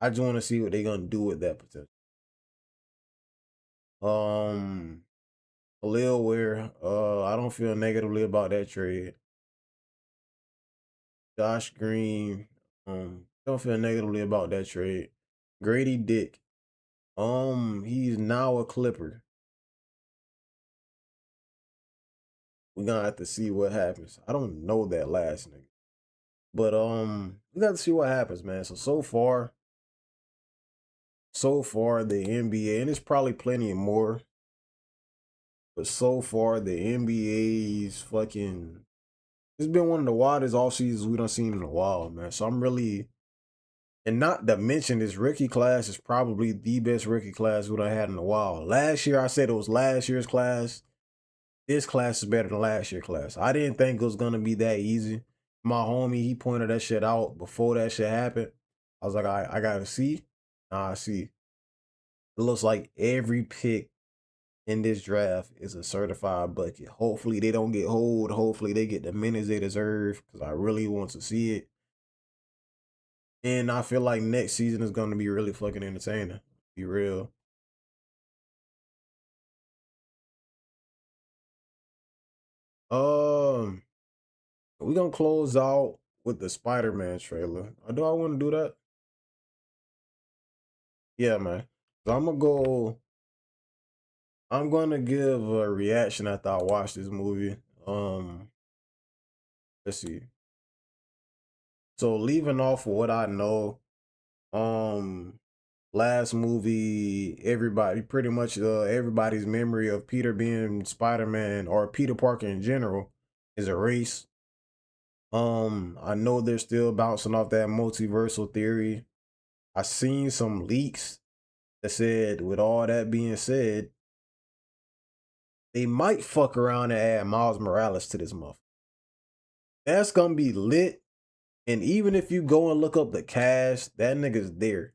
I just want to see what they're gonna do with that potential. Khalil Ware, I don't feel negatively about that trade. Josh Green, don't feel negatively about that trade. Grady Dick, he's now a Clipper. We're gonna have to see what happens. I don't know that last nigga. But we got to see what happens, man. So far the NBA, and it's probably plenty more, but so far the NBA's fucking It's been one of the wildest off seasons we done seen in a while, man. So I'm really, and not to mention this rookie class is probably the best rookie class we done had in a while. Last year I said it was last year's class. This class is better than last year's class. I didn't think it was gonna be that easy. My homie, he pointed that shit out before that shit happened. I was like, I gotta see. Nah, I see. It looks like every pick in this draft is a certified bucket. Hopefully they don't get hold. Hopefully they get the minutes they deserve because I really want to see it. And I feel like next season is going to be really fucking entertaining. Be real. We're going to close out with the Spider-Man trailer. Do I want to do that? Yeah, man. So I'm gonna give a reaction after I watch this movie. Let's see. So leaving off of what I know, last movie, everybody pretty much everybody's memory of Peter being Spider-Man or Peter Parker in general is erased. I know they're still bouncing off that multiversal theory. I seen some leaks that said, with all that being said, they might fuck around and add Miles Morales to this month. That's gonna be lit. And even if you go and look up the cast, that nigga's there.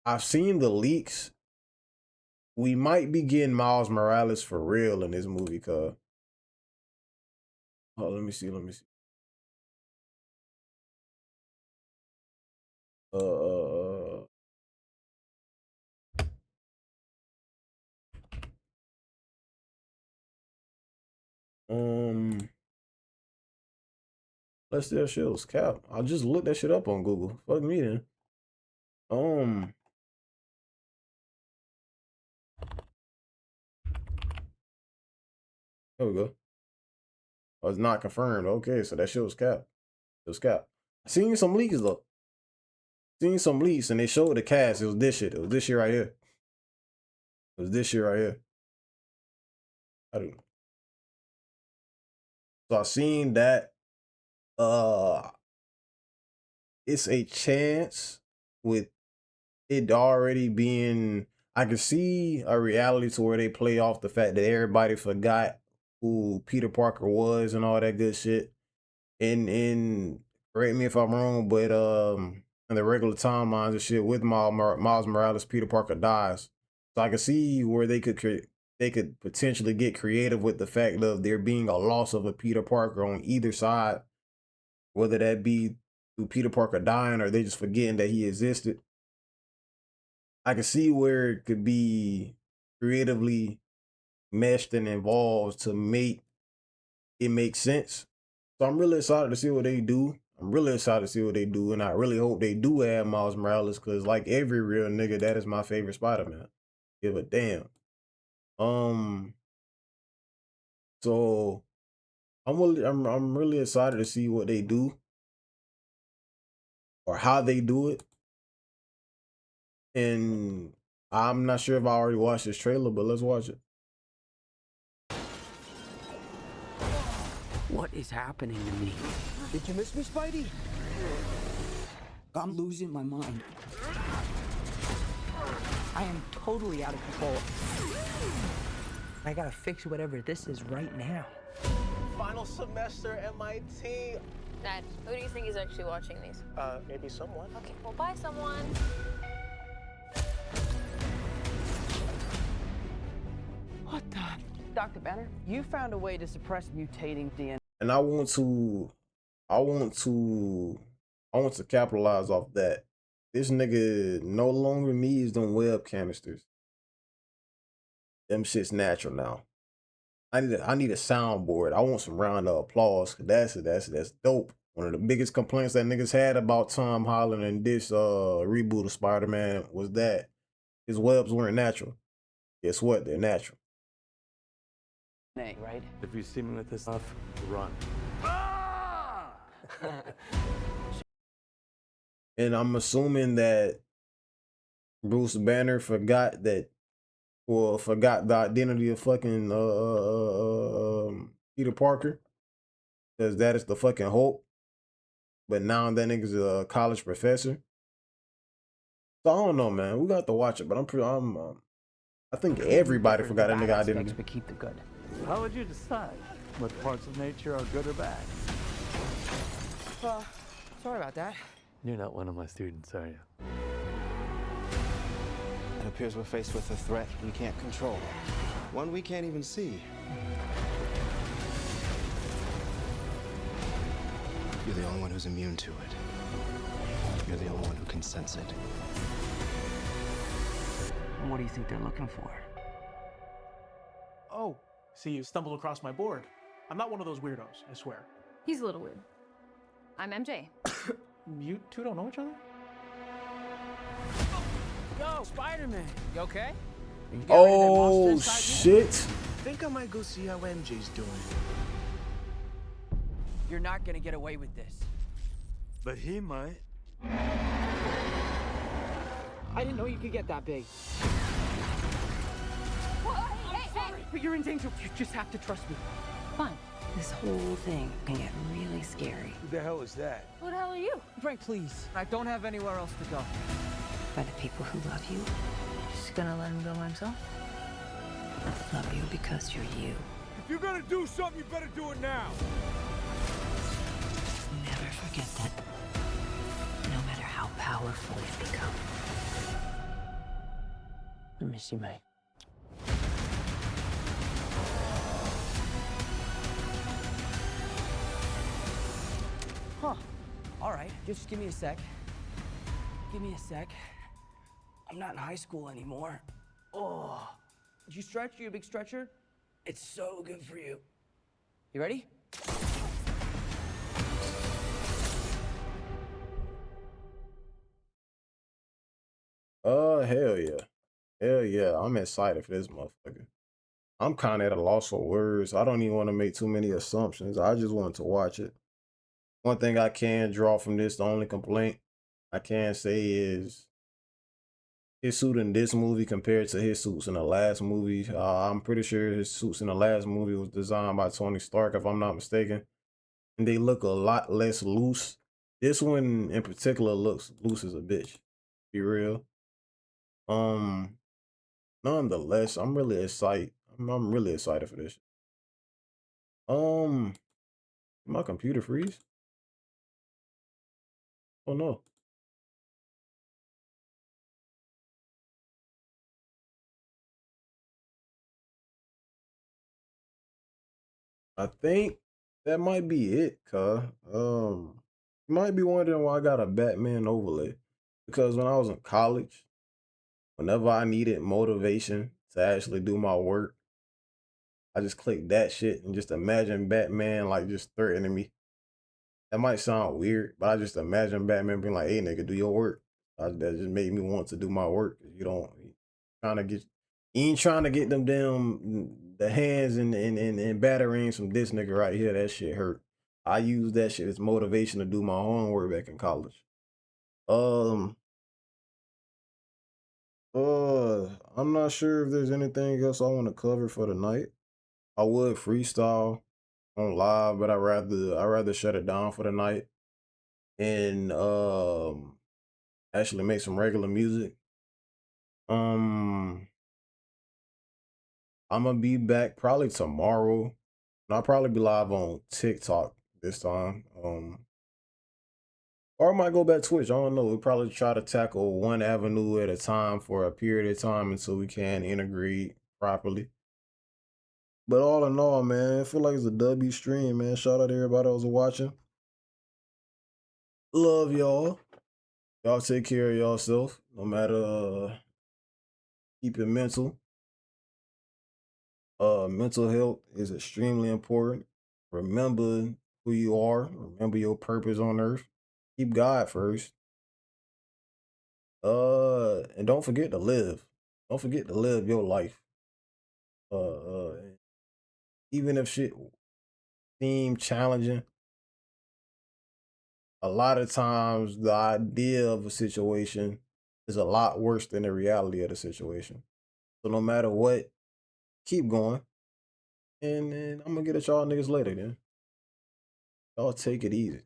I've seen the leaks. We might be getting Miles Morales for real in this movie, cuz. Oh, let me see. Uh, let's see that shit was cap. I just looked that shit up on Google. Fuck me then. There we go. Oh, it's not confirmed. Okay, so that shit was cap. It was cap. Seen some leaks though. Seen some leaks and they showed the cast. It was this shit. It was this shit right here. It was this shit right here. I don't know. So I seen that. It's a chance with it already being. I can see a reality to where they play off the fact that everybody forgot who Peter Parker was and all that good shit. And correct me if I'm wrong, but in the regular timelines and shit with Miles Morales, Peter Parker dies. So I can see where they could potentially get creative with the fact of there being a loss of a Peter Parker on either side, whether that be through Peter Parker dying or they just forgetting that he existed. I can see where it could be creatively meshed and involved to make it make sense. So I'm really excited to see what they do. And I really hope they do add Miles Morales because, like every real nigga, that is my favorite Spider-Man. Give a damn. So I'm really excited to see what they do or how they do it. And I'm not sure if I already watched this trailer, but let's watch it. What is happening to me? Did you miss me, Spidey? I'm losing my mind. I am totally out of control. I gotta fix whatever this is right now. Final semester MIT. Dad, who do you think is actually watching these? Maybe someone. Okay, well, bye, someone. What the? Dr. Banner, you found a way to suppress mutating DNA. And I want to capitalize off that. This nigga no longer needs them web canisters. Them shit's natural now. I need a soundboard. I want some round of applause. That's dope. One of the biggest complaints that niggas had about Tom Holland and this reboot of Spider-Man was that his webs weren't natural. Guess what? They're natural. Right? If you see me with this stuff, run. And I'm assuming that Bruce Banner forgot that or forgot the identity of fucking Peter Parker, because that is the fucking Hulk. But now that nigga's a college professor. So I don't know, man. We got to watch it, but I think everybody forgot that nigga identity. But keep the good. How would you decide what parts of nature are good or bad? Sorry about that. You're not one of my students, are you? It appears we're faced with a threat we can't control. One we can't even see. You're the only one who's immune to it. You're the only one who can sense it. What do you think they're looking for? Oh, see, you stumbled across my board. I'm not one of those weirdos, I swear. He's a little weird. I'm MJ. You two don't know each other? Yo, Spider-Man, you okay? Oh shit! Think I might go see how MJ's doing. You're not gonna get away with this. But he might. I didn't know you could get that big. But you're in danger. You just have to trust me. Fine. This whole thing can get really scary. Who the hell is that? Who the hell are you? Frank, please. I don't have anywhere else to go. By the people who love you, Just gonna let him go by himself? love you because you're you. If you're gonna do something, you better do it now. Never forget that. No matter how powerful you become. I miss you, mate. Huh. All right, just give me a sec. Give me a sec. I'm not in high school anymore. Oh. Did you stretch? You a big stretcher? It's so good for you. You ready? Hell yeah. Hell yeah. I'm excited for this motherfucker. I'm kind of at a loss for words. I don't even want to make too many assumptions. I just want to watch it. One thing I can draw from this, the only complaint I can say is his suit in this movie compared to his suits in the last movie. I'm pretty sure his suits in the last movie was designed by Tony Stark, if I'm not mistaken. And they look a lot less loose. This one in particular looks loose as a bitch. Be real. Nonetheless, I'm really excited. I'm really excited for this. My computer freeze? Oh no. I think that might be it, cuz. You might be wondering why I got a Batman overlay. Because when I was in college, whenever I needed motivation to actually do my work, I just clicked that shit and just imagine Batman like just threatening me. That might sound weird, but I just imagine Batman being like, "Hey, nigga, do your work." That just made me want to do my work. You trying to get, you ain't trying to get them damn the hands and batterings from this nigga right here. That shit hurt. I use that shit as motivation to do my homework back in college. I'm not sure if there's anything else I want to cover for tonight. I would freestyle on live, but I rather shut it down for the night and actually make some regular music. I'm gonna be back probably tomorrow. And I'll probably be live on TikTok this time. Or I might go back to Twitch. I don't know. We'll probably try to tackle one avenue at a time for a period of time until we can integrate properly. But all in all, man, I feel like it's a W stream, man. Shout out to everybody that was watching. Love y'all. Y'all take care of yourself. No matter keep it mental. Mental health is extremely important. Remember who you are. Remember your purpose on earth. Keep God first. And don't forget to live. Don't forget to live your life. Even if shit seem challenging, a lot of times the idea of a situation is a lot worse than the reality of the situation. So no matter what, keep going. And then I'm gonna get at y'all niggas later, then. Y'all take it easy.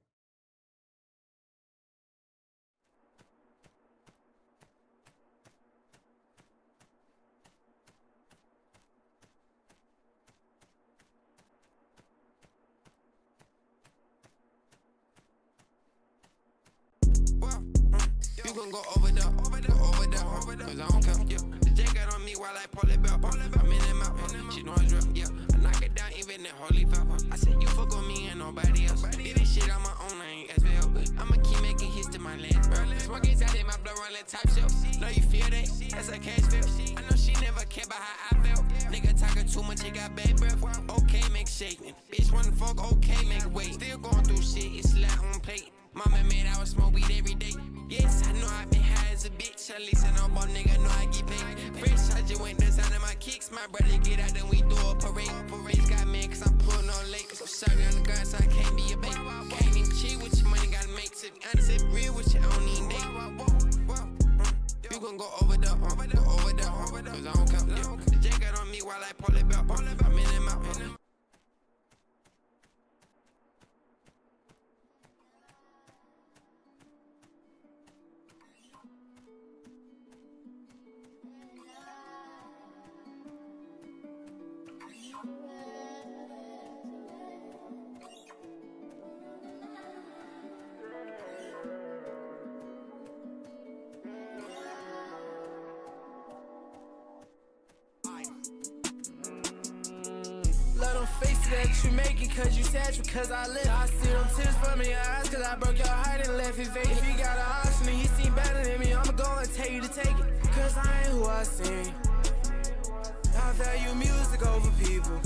You gon' go over there, cause I don't care, yeah. The jacket on me while I pull it back, I'm in and out, she know it's real, yeah. I knock it down even in holy felt. I said you fuck on me and nobody else. Did this shit on my own, I ain't SVL. I'ma keep making hits to my lens, bro. Smoking out in my blood rolling top shelf. Know you feel that? That's a cash feel. I know she never cared about how I felt. Nigga talking too much, he got bad breath. Okay, make shaking. Bitch wanna fuck, okay, make weight. Still going through shit, it's slat on plate. Mama made I would smoke weed every day. Yes, I know I been high as a bitch. At least I know about nigga, know I get paid. Fresh, I just went the sound of my kicks. My brother get out, then we do a parade. Parade's got mad cause I'm pulling on late. So sorry on the ground, so I can't be a bait. Can't even cheat with your money, gotta make it. Honest, if real with you, I don't need date. You gon' go over there, cause I don't care. Yeah. The jacket on me while I pull it back. I'm in and out. Let them face it that you make it cause you sad because I live. I see them tears from your eyes cause I broke your heart and left it vacant. If you got an option and you seem better than me, I'ma go and tell you to take it. Cause I ain't who I seem. I value music over people.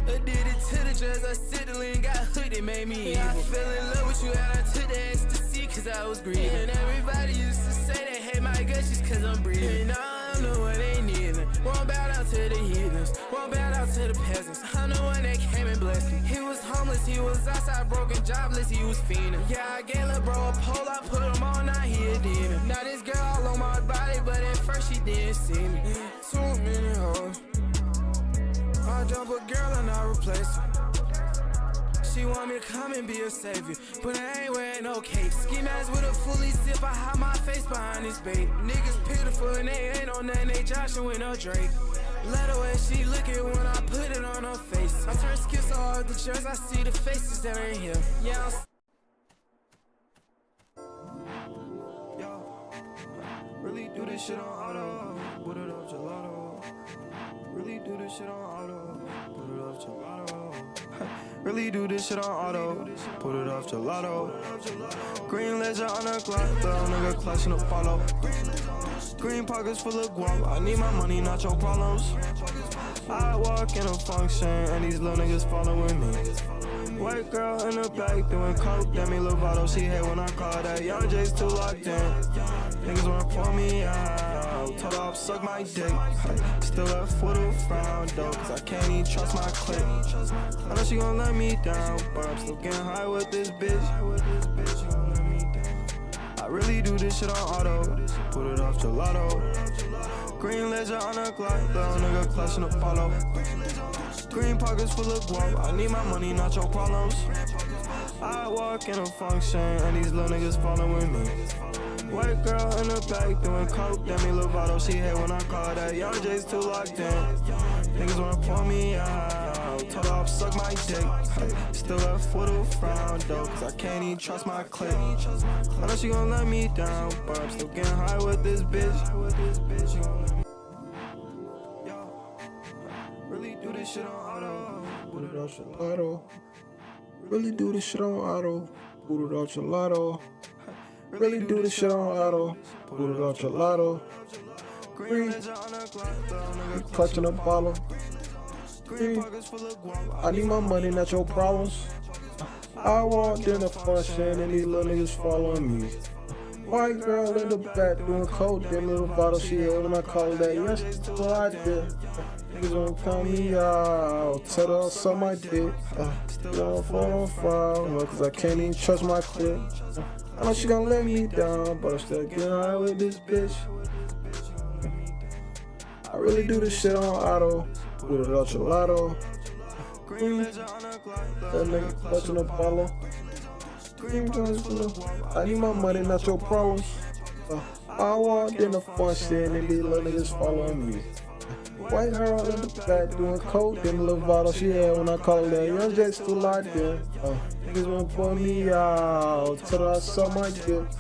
Addicted to the drugs, I sidling and got hooked, it made me evil. I fell in love with you and I took the ecstasy cause I was grieving. And everybody used to say they hate my guts just cause I'm breathing. And I don't know what they need. Won't bow down to the heathens, won't bow down to the peasants. I'm the one that came and blessed me. He was homeless, he was outside broken, jobless, he was fiending. Yeah, I gave a bro a pole, I put him on, now he a demon. Now this girl all on my body, but at first she didn't see me. Too many hoes. I jump a girl and I replace her. She want me to come and be a savior, but I ain't wearing no cape. Ski mask with a fully zip, I hide my face behind this bait. Niggas pitiful and they ain't on nothing, they Joshua with no Drake. Let her way she looking when I put it on her face. I turn skills so hard the chairs, I see the faces that ain't here. Yeah, Really do this shit on auto, put it up gelato. Really do this shit on auto, put it up gelato. Really do this shit on auto, put it off gelato. Green ledger on the Glock, throw nigga clutching the follow. Green pockets full of guap, I need my money, not your problems. I walk in a function, and these little niggas following me. White girl in the back doing coke, Demi Lovato, she hate when I call that. Young J's too locked in, niggas wanna pour me out. Told her I'll suck my dick, still left with a frown though, cause I can't even trust my clique. I know she gon' let me down, but I'm still getting high with this bitch. I really do this shit on auto, put it off gelato. Green ledger on the Glock, throw nigga clutching the follow. Green pockets full of guap, I need my money, not your problems. I walk in a function, and these little niggas following me. White girl in the back doing coke, Demi Lovato, she hate when I call that. Young J's too locked in, niggas wanna pour me out. Told her I'll suck my dick, still left with a frown though, cause I can't even trust my clique. I know she gon' let me down, but I'm still getting high with this bitch. Really do this shit on auto, put it on gelato. Really do this shit on auto, put it on gelato. Really do this shit on auto, put it on gelato. Green, you clutching a bottle. Green, I need my money, not your problems. I walked in a function and these little niggas following me. White girl in the back doing coke, that little bottle she had when I called that. Yes, that's what I did. Niggas wanna call me out, tell her I'll suck my dick. Still on phone on file, cause I can't even trust my clique. I know she gon' let me down, but I'm still getting high with this bitch. I really do this shit on auto. With a gelato. That nigga touching Apollo. I need my money, not your problems. I walked in the function and these little niggas following me. White girl in the back doing coke in the Lovato she had when I called her. Young Jet still out there. Niggas wanna pull me out till I saw my gift.